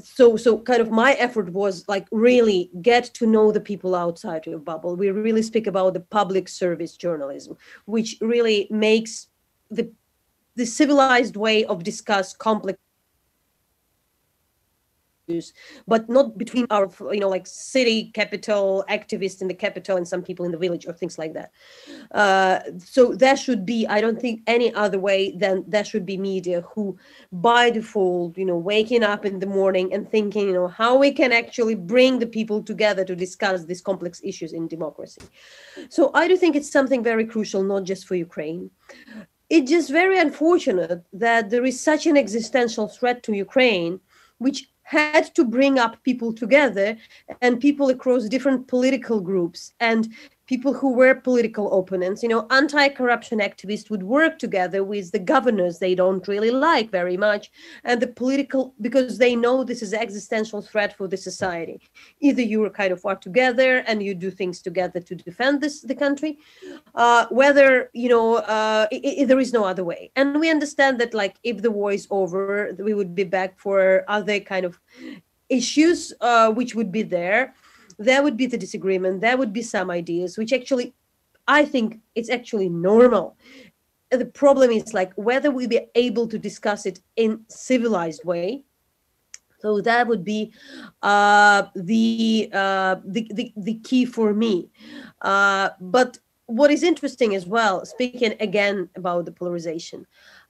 so kind of my effort was like really get to know the people outside your bubble. We really speak about the public service journalism, which really makes the civilized way of discuss complex issues, but not between our, like city capital activists in the capital and some people in the village or things like that. So there should be, I don't think any other way than there should be media who by default, waking up in the morning and thinking, how we can actually bring the people together to discuss these complex issues in democracy. So I do think it's something very crucial, not just for Ukraine. It's just very unfortunate that there is such an existential threat to Ukraine, which had to bring up people together and people across different political groups and people who were political opponents. Anti-corruption activists would work together with the governors they don't really like very much, and the political, because they know this is an existential threat for the society. Either you kind of are together and you do things together to defend the country, whether, there is no other way. And we understand that, like, if the war is over, we would be back for other kind of issues, which would be there. There would be the disagreement. There would be some ideas, which actually, I think it's actually normal. The problem is like whether we be able to discuss it in civilized way. So that would be the key for me. But what is interesting as well, speaking again about the polarization,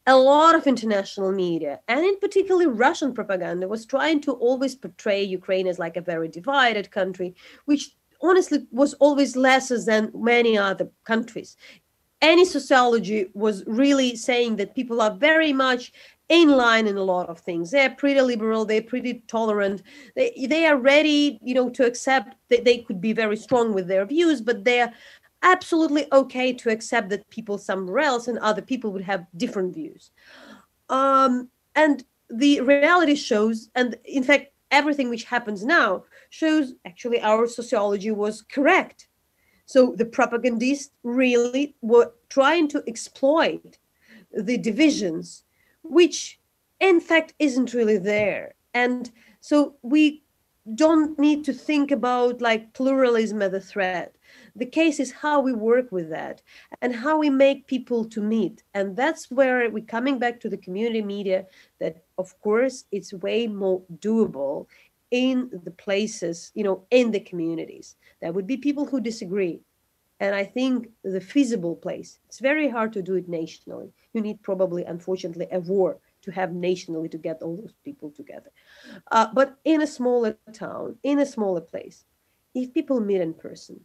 a lot of international media, and in particular Russian propaganda, was trying to always portray Ukraine as like a very divided country, which honestly was always lesser than many other countries. Any sociology was really saying that people are very much in line in a lot of things. They're pretty liberal, they're pretty tolerant, they are ready, to accept that they could be very strong with their views, but they're absolutely okay to accept that people somewhere else and other people would have different views. And the reality shows, and in fact, everything which happens now shows actually our sociology was correct. So the propagandists really were trying to exploit the divisions, which in fact isn't really there. And so we don't need to think about like pluralism as a threat. The case is how we work with that and how we make people to meet. And that's where we're coming back to the community media, that of course it's way more doable in the places, in the communities. There would be people who disagree. And I think the feasible place, it's very hard to do it nationally. You need probably, unfortunately, a war to have nationally to get all those people together. But in a smaller town, in a smaller place, if people meet in person,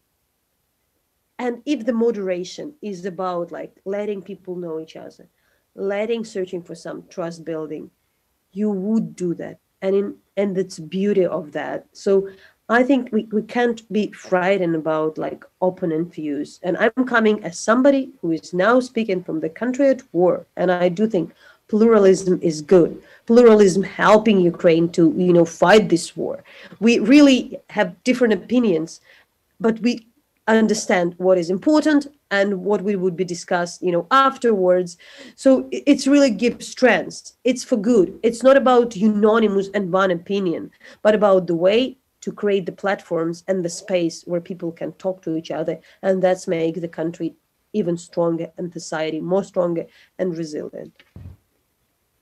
and if the moderation is about like letting people know each other, searching for some trust building, you would do that. And that's beauty of that. So I think we can't be frightened about like opponent views. And I'm coming as somebody who is now speaking from the country at war. And I do think pluralism is good. Pluralism helping Ukraine to, fight this war. We really have different opinions, but we understand what is important and what we would be discussed, afterwards. So it's really gives strength. It's for good. It's not about unanimous and one opinion, but about the way to create the platforms and the space where people can talk to each other, and that's make the country even stronger and society more stronger and resilient.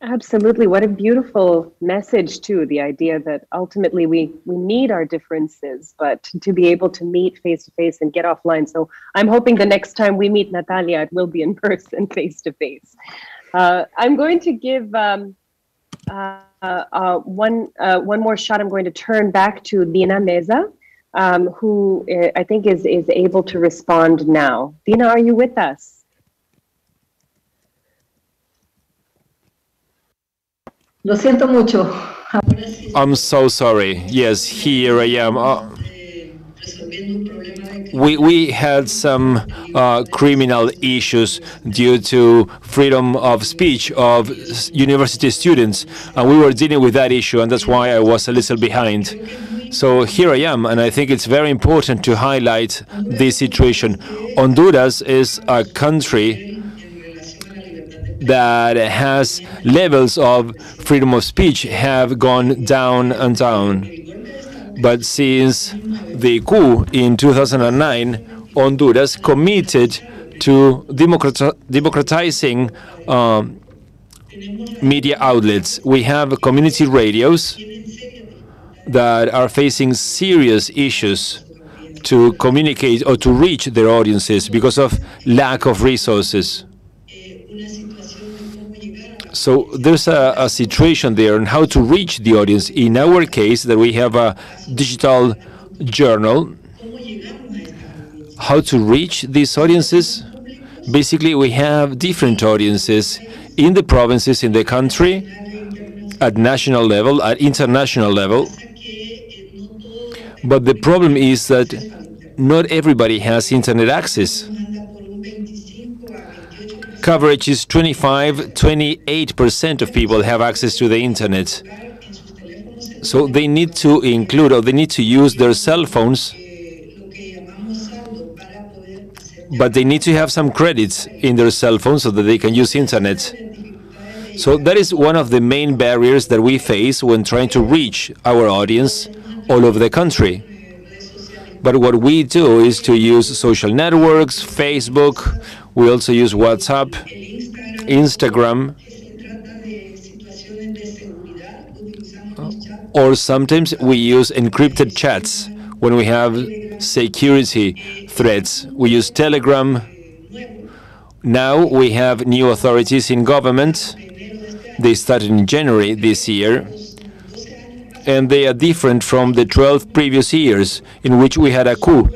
Absolutely. What a beautiful message, too. The idea that ultimately we need our differences, but to be able to meet face to face and get offline. So I'm hoping the next time we meet Natalia, it will be in person, face to face. I'm going to give one more shot. I'm going to turn back to Dina Meza, who I think is able to respond now. Dina, are you with us? Lo siento mucho. I'm so sorry. Yes, here I am. We had some criminal issues due to freedom of speech of university students, and we were dealing with that issue, and that's why I was a little behind. So here I am, and I think it's very important to highlight this situation. Honduras is a country that has levels of freedom of speech have gone down and down. But since the coup in 2009, Honduras committed to democratizing media outlets. We have community radios that are facing serious issues to communicate or to reach their audiences because of lack of resources. So there's a situation there on how to reach the audience. In our case, that we have a digital journal, how to reach these audiences. Basically, we have different audiences in the provinces, in the country, at national level, at international level. But the problem is that not everybody has internet access. Coverage is 28% of people have access to the internet. So they need to include, or they need to use their cell phones, but they need to have some credits in their cell phone so that they can use internet. So that is one of the main barriers that we face when trying to reach our audience all over the country. But what we do is to use social networks, Facebook. We also use WhatsApp, Instagram, or sometimes we use encrypted chats when we have security threats. We use Telegram. Now we have new authorities in government. They started in January this year, and they are different from the 12 previous years in which we had a coup,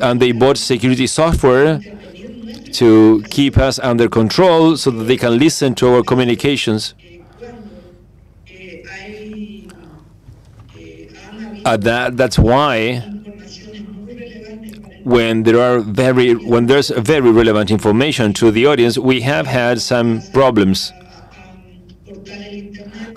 and they bought security software to keep us under control so that they can listen to our communications. That's why when there's very relevant information to the audience, we have had some problems.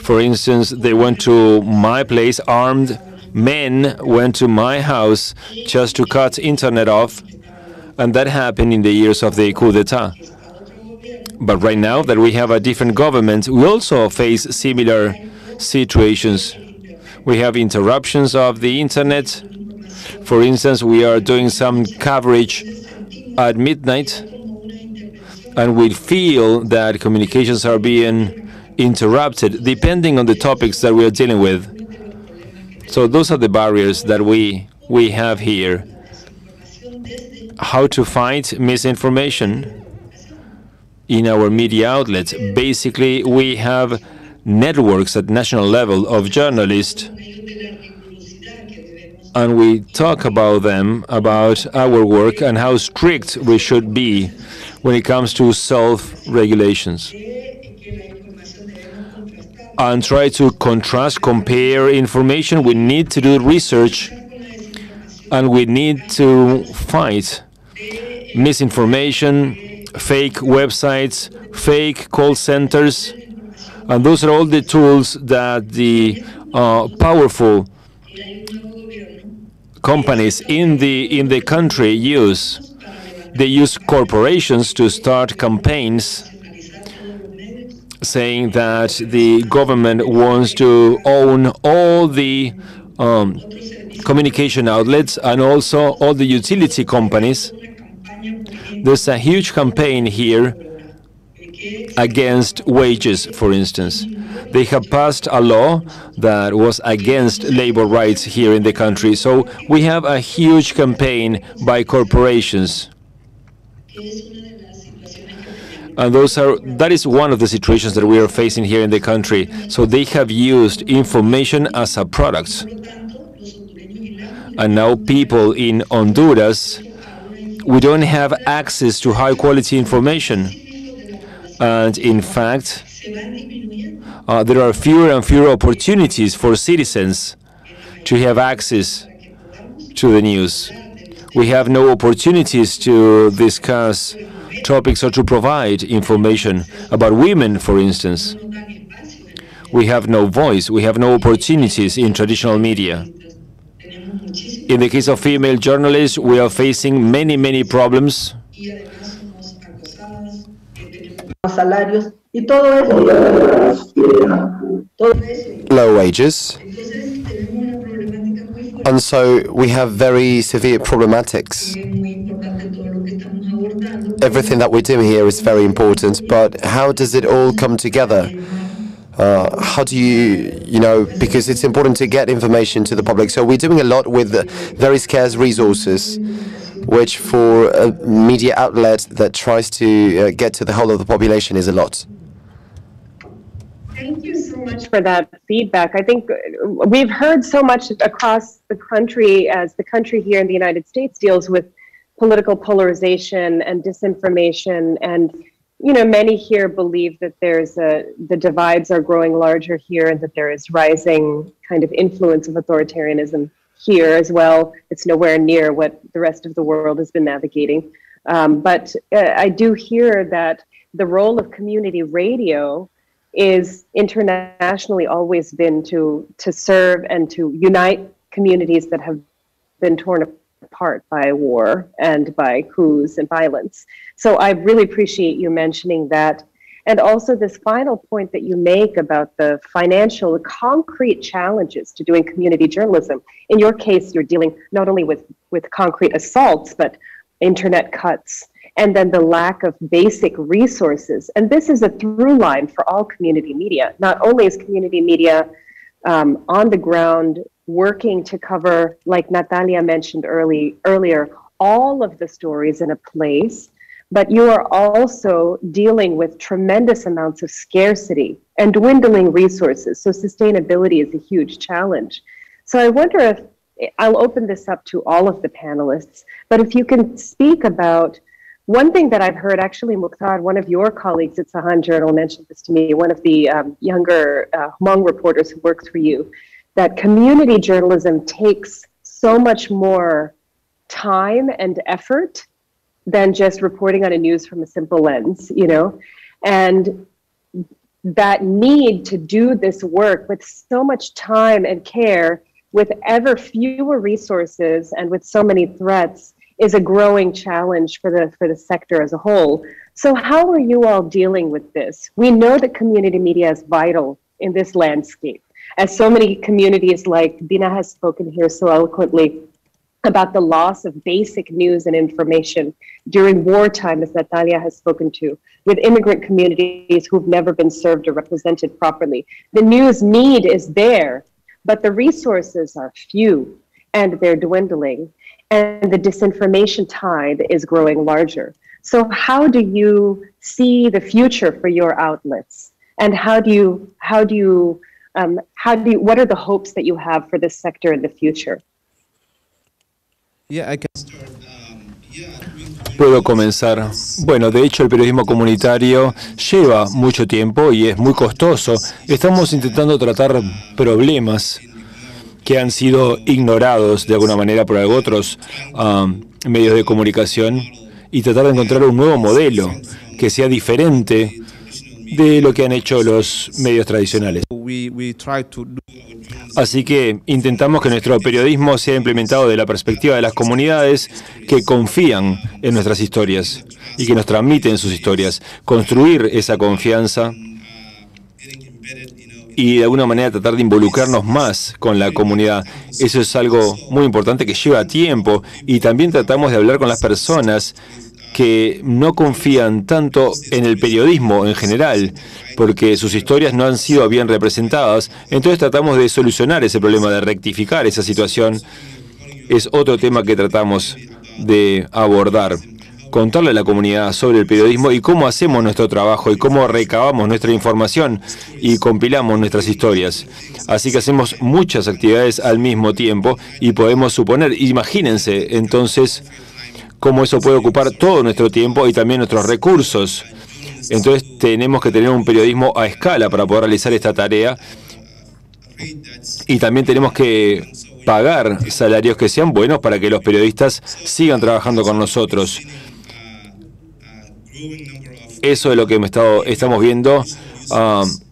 For instance, they went to my place, armed men went to my house just to cut internet off. And that happened in the years of the coup d'etat. But right now that we have a different government, we also face similar situations. We have interruptions of the internet. For instance, we are doing some coverage at midnight, and we feel that communications are being interrupted depending on the topics that we are dealing with. So those are the barriers that we have here. how to fight misinformation in our media outlets. Basically, we have networks at national level of journalists, and we talk about them, about our work, and how strict we should be when it comes to self-regulations. And try to contrast, compare information. We need to do research, and we need to fight misinformation, fake websites, fake call centers, and those are all the tools that the powerful companies in the country use. They use corporations to start campaigns saying that the government wants to own all the communication outlets and also all the utility companies. There's a huge campaign here against wages, for instance. They have passed a law that was against labor rights here in the country. So we have a huge campaign by corporations. And that is one of the situations that we are facing here in the country. So they have used information as a product. And now people in Honduras, we don't have access to high quality information. And in fact, there are fewer and fewer opportunities for citizens to have access to the news. We have no opportunities to discuss topics or to provide information about women, for instance. We have no voice, we have no opportunities in traditional media. In the case of female journalists, we are facing many problems. Low wages. And so we have very severe problematics. Everything that we do here is very important, but how does it all come together? How do you because it's important to get information to the public. So we're doing a lot with very scarce resources, which for a media outlet that tries to get to the whole of the population is a lot. Thank you so much for that feedback. I think we've heard so much across the country as the country here in the United States deals with political polarization and disinformation, and many here believe that the divides are growing larger here and that there is rising kind of influence of authoritarianism here as well. It's nowhere near what the rest of the world has been navigating. But I do hear that the role of community radio is internationally always been to serve and to unite communities that have been torn apart by war and by coups and violence. So I really appreciate you mentioning that. And also this final point that you make about the financial, concrete challenges to doing community journalism. In your case, you're dealing not only with concrete assaults, but internet cuts, and then the lack of basic resources. And this is a through line for all community media. Not only is community media on the ground working to cover, like Natalia mentioned earlier, all of the stories in a place, but you are also dealing with tremendous amounts of scarcity and dwindling resources. So sustainability is a huge challenge. So I wonder if, I'll open this up to all of the panelists, but if you can speak about one thing that I've heard, actually, Mukhtar, one of your colleagues at Sahan Journal mentioned this to me, one of the younger Hmong reporters who works for you, that community journalism takes so much more time and effort than just reporting on a news from a simple lens, and that need to do this work with so much time and care, with ever fewer resources and with so many threats, is a growing challenge for the sector as a whole. So how are you all dealing with this? We know that community media is vital in this landscape, as so many communities, like Dina has spoken here so eloquently about the loss of basic news and information during wartime, as Natalia has spoken to, with immigrant communities who've never been served or represented properly. The news need is there, but the resources are few and they're dwindling. and the disinformation tide is growing larger. So how do you see the future for your outlets? And what are the hopes that you have for this sector in the future? Yeah, I can start. Puedo comenzar. Bueno, de hecho el periodismo comunitario lleva mucho tiempo y es muy costoso. Estamos intentando tratar problemas que han sido ignorados de alguna manera por otros medios de comunicación y tratar de encontrar un nuevo modelo que sea diferente de lo que han hecho los medios tradicionales. Así que intentamos que nuestro periodismo sea implementado de la perspectiva de las comunidades que confían en nuestras historias y que nos transmiten sus historias. Construir esa confianza y de alguna manera tratar de involucrarnos más con la comunidad. Eso es algo muy importante que lleva tiempo y también tratamos de hablar con las personas que no confían tanto en el periodismo en general, porque sus historias no han sido bien representadas. Entonces tratamos de solucionar ese problema, de rectificar esa situación. Es otro tema que tratamos de abordar. Contarle a la comunidad sobre el periodismo y cómo hacemos nuestro trabajo y cómo recabamos nuestra información y compilamos nuestras historias. Así que hacemos muchas actividades al mismo tiempo y podemos suponer, imagínense entonces, cómo eso puede ocupar todo nuestro tiempo y también nuestros recursos. Entonces tenemos que tener un periodismo a escala para poder realizar esta tarea y también tenemos que pagar salarios que sean buenos para que los periodistas sigan trabajando con nosotros. Eso es lo que estamos viendo,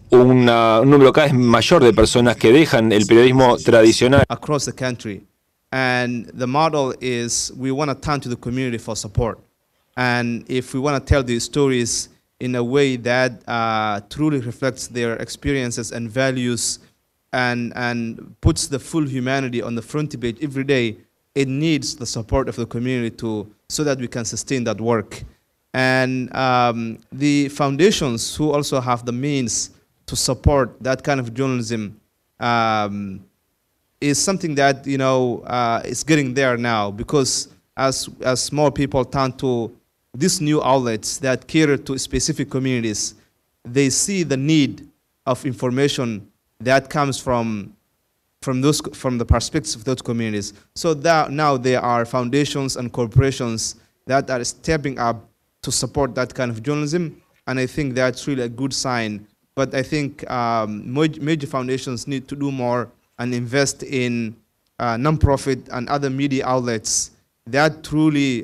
un número cada vez mayor de personas que dejan el periodismo tradicional. Across the country. And the model is we want to turn to the community for support. And if we want to tell these stories in a way that truly reflects their experiences and values and puts the full humanity on the front page every day, it needs the support of the community so that we can sustain that work. And the foundations who also have the means to support that kind of journalism is something that, you know, is getting there now, because as more people turn to these new outlets that cater to specific communities, they see the need of information that comes from the perspectives of those communities. So that now there are foundations and corporations that are stepping up to support that kind of journalism, and I think that's really a good sign. But I think major foundations need to do more and invest in nonprofit and other media outlets that truly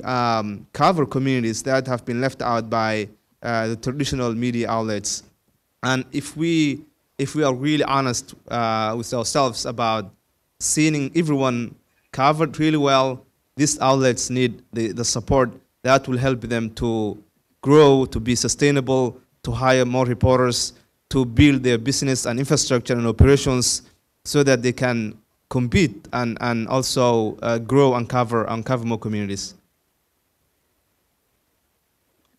cover communities that have been left out by the traditional media outlets. And if we are really honest with ourselves about seeing everyone covered really well, these outlets need the support that will help them to grow, to be sustainable, to hire more reporters, to build their business and infrastructure and operations, so that they can compete and also grow and cover more communities.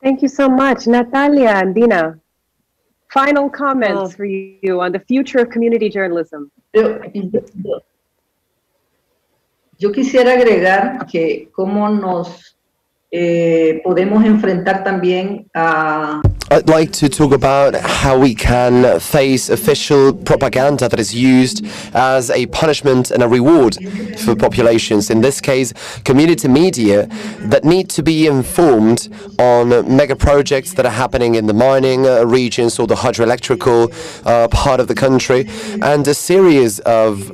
Thank you so much. Natalia and Dina, final comments for you on the future of community journalism. Yo quisiera agregar que cómo nos podemos enfrentar también a... I'd like to talk about how we can face official propaganda that is used as a punishment and a reward for populations. In this case, community media that need to be informed on mega projects that are happening in the mining regions or the hydroelectrical part of the country, and a series of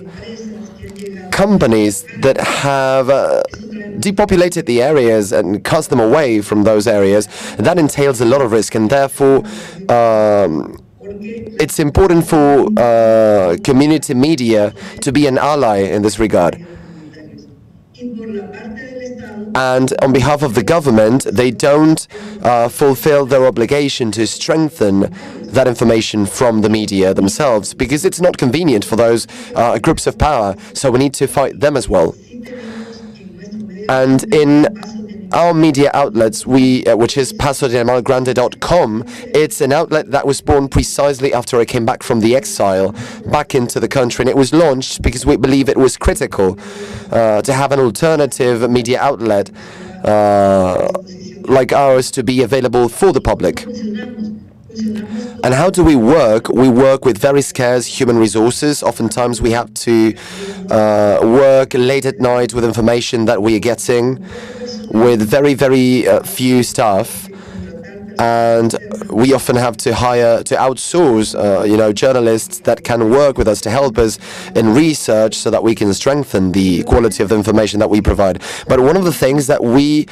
companies that have depopulated the areas and cast them away from those areas. That entails a lot of risk, and therefore it's important for community media to be an ally in this regard. And on behalf of the government, they don't fulfill their obligation to strengthen that information from the media themselves, because it's not convenient for those groups of power, so we need to fight them as well. And in our media outlets, which is pasodemalgrande.com, it's an outlet that was born precisely after I came back from the exile, back into the country, and it was launched because we believe it was critical to have an alternative media outlet like ours to be available for the public. And how do we work? We work with very scarce human resources. Oftentimes we have to work late at night with information that we are getting, with very, very few staff. And we often have to outsource, journalists that can work with us to help us in research so that we can strengthen the quality of the information that we provide. But one of the things that we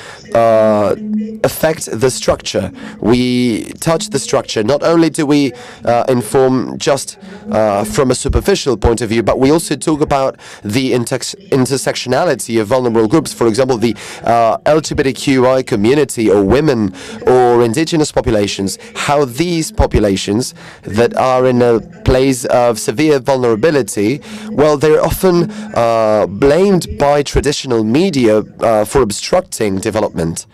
affect the structure. We touch the structure. Not only do we inform just from a superficial point of view, but we also talk about the intersectionality of vulnerable groups. For example, the LGBTQI community, or women, or indigenous populations, how these populations that are in a place of severe vulnerability, well, they're often blamed by traditional media for obstructing development.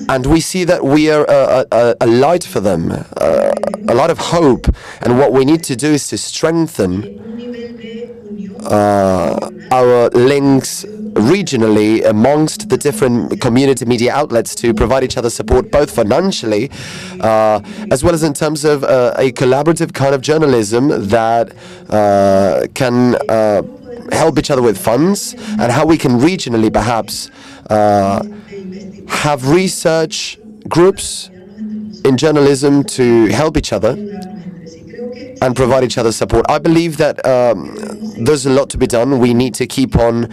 And we see that we are a light for them, a lot of hope. And what we need to do is to strengthen our links regionally amongst the different community media outlets to provide each other support, both financially as well as in terms of a collaborative kind of journalism that can help each other with funds, and how we can regionally perhaps have research groups in journalism to help each other and provide each other support. I believe that there's a lot to be done. We need to keep on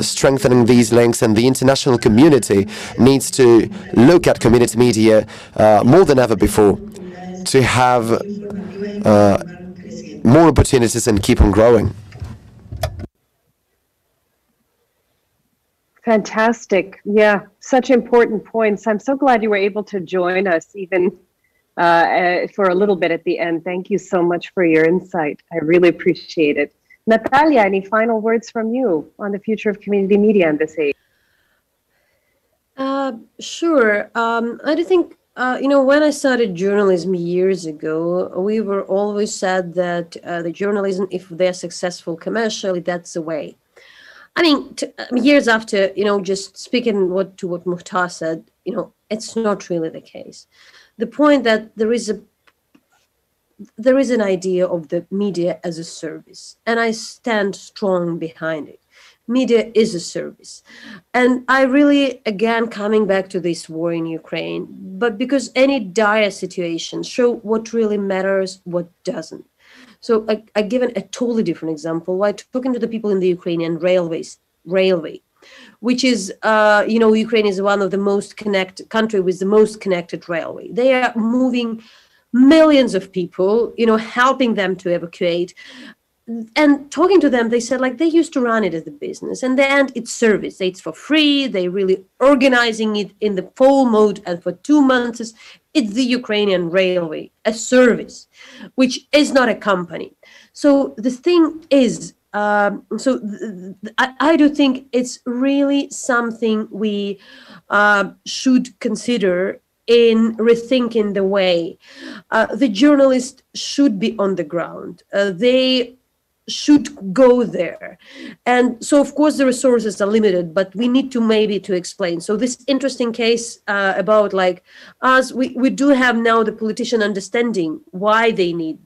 strengthening these links, and the international community needs to look at community media more than ever before to have more opportunities and keep on growing. Fantastic. Yeah, such important points. I'm so glad you were able to join us even for a little bit at the end. Thank you so much for your insight. I really appreciate it. Natalia, any final words from you on the future of community media in this age? Sure. I do think, when I started journalism years ago, we were always said that the journalism, if they're successful commercially, that's the way. I mean, years after, just speaking to what Mukhtar said, it's not really the case. The point that there is an idea of the media as a service, and I stand strong behind it. Media is a service. And I really, again, coming back to this war in Ukraine, but because any dire situation show what really matters, what doesn't. So I given a totally different example. While talking to the people in the Ukrainian railway, which is, Ukraine is one of the most connected country with the most connected railway. They are moving millions of people, helping them to evacuate. And talking to them, they said they used to run it as a business, and then it's service. It's for free. They really organizing it in the full mode, and for 2 months, it's the Ukrainian railway, a service, which is not a company. So the thing is, I do think it's really something we should consider in rethinking the way the journalists should be on the ground. They should go there. And so, of course, the resources are limited, but we need to maybe to explain. So this interesting case about us, we do have now the politician understanding why they need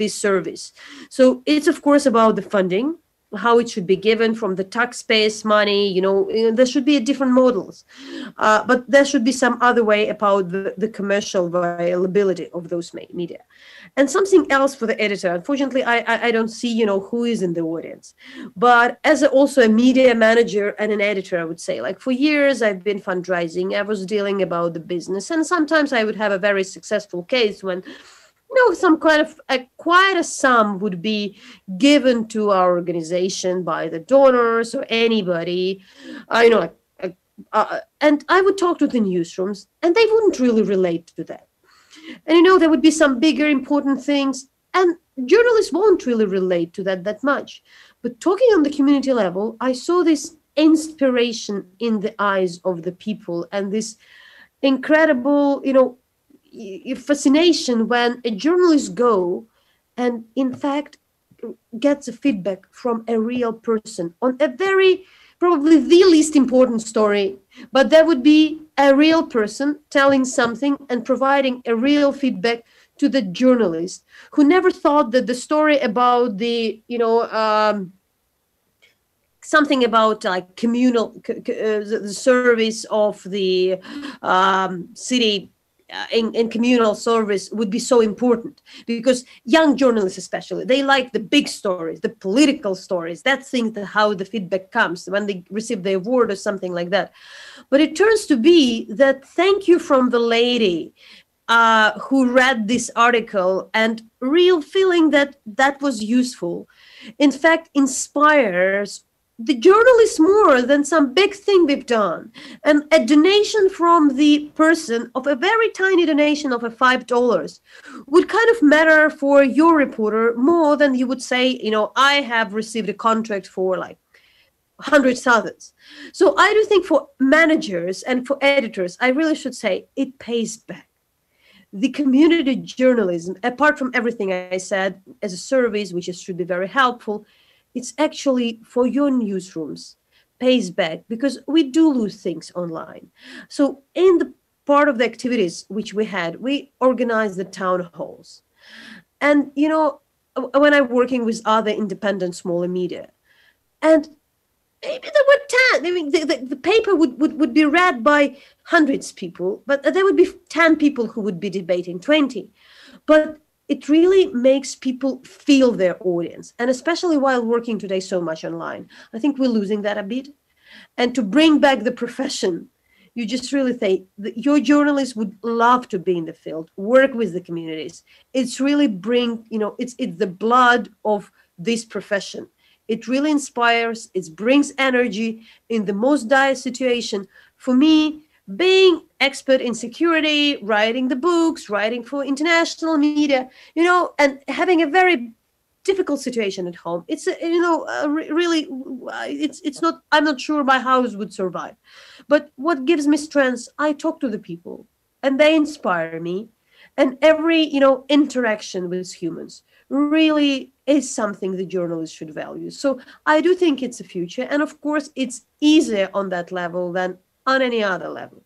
this service. So it's, of course, about the funding, how it should be given from the taxpayers' money. There should be different models, but there should be some other way about the commercial viability of those media. And something else for the editor. Unfortunately, I don't see who is in the audience, but as also a media manager and an editor, I would say, for years I've been fundraising. I was dealing about the business, and sometimes I would have a very successful case when some kind of quite a sum would be given to our organization by the donors or anybody, and I would talk to the newsrooms, and they wouldn't really relate to that. And there would be some bigger important things, and journalists won't really relate to that much. But talking on the community level, I saw this inspiration in the eyes of the people, and this incredible, fascination when a journalist go and in fact gets a feedback from a real person on a very probably the least important story, but that would be a real person telling something and providing a real feedback to the journalist who never thought that the story about the something about like communal the service of the city in communal service would be so important, because young journalists especially, they like the big stories, the political stories, that thing, how the feedback comes when they receive the award or something like that. But it turns to be that thank you from the lady who read this article and real feeling that that was useful, in fact inspires the journalists more than some big thing we've done. And a donation from the person of a very tiny donation of $5 would kind of matter for your reporter more than you would say, I have received a contract for like hundreds of thousands. So I do think for managers and for editors, I really should say it pays back. The community journalism, apart from everything I said as a service, which should be very helpful, it's actually for your newsrooms, pays back, because we do lose things online. So in the part of the activities which we had, we organized the town halls. And, when I'm working with other independent smaller media, and maybe there were 10, I mean, the paper would be read by hundreds of people, but there would be 10 people who would be debating, 20. But it really makes people feel their audience. And especially while working today so much online, I think we're losing that a bit. And to bring back the profession, you just really think that your journalists would love to be in the field, work with the communities. It's really it's the blood of this profession. It really inspires, it brings energy in the most dire situation. For me, being expert in security, writing the books, writing for international media, and having a very difficult situation at home. It's, really, it's not, I'm not sure my house would survive. But what gives me strength, I talk to the people and they inspire me. And every, interaction with humans really is something the journalists should value. So I do think it's a future. And of course, it's easier on that level than on any other level.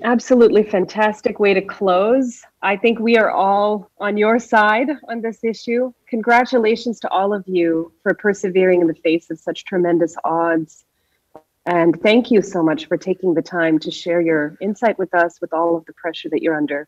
Absolutely fantastic way to close. I think we are all on your side on this issue. Congratulations to all of you for persevering in the face of such tremendous odds. And thank you so much for taking the time to share your insight with us, with all of the pressure that you're under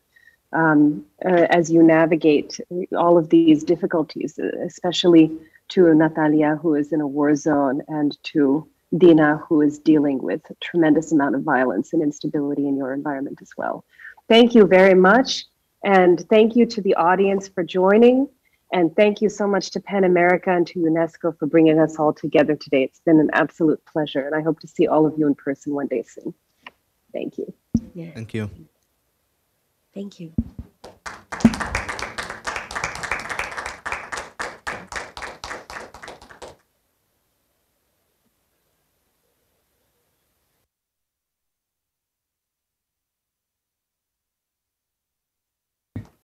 as you navigate all of these difficulties, especially to Natalia, who is in a war zone, and to Dina, who is dealing with a tremendous amount of violence and instability in your environment as well. Thank you very much. And thank you to the audience for joining. And thank you so much to PEN America and to UNESCO for bringing us all together today. It's been an absolute pleasure. And I hope to see all of you in person one day soon. Thank you. Yeah. Thank you. Thank you.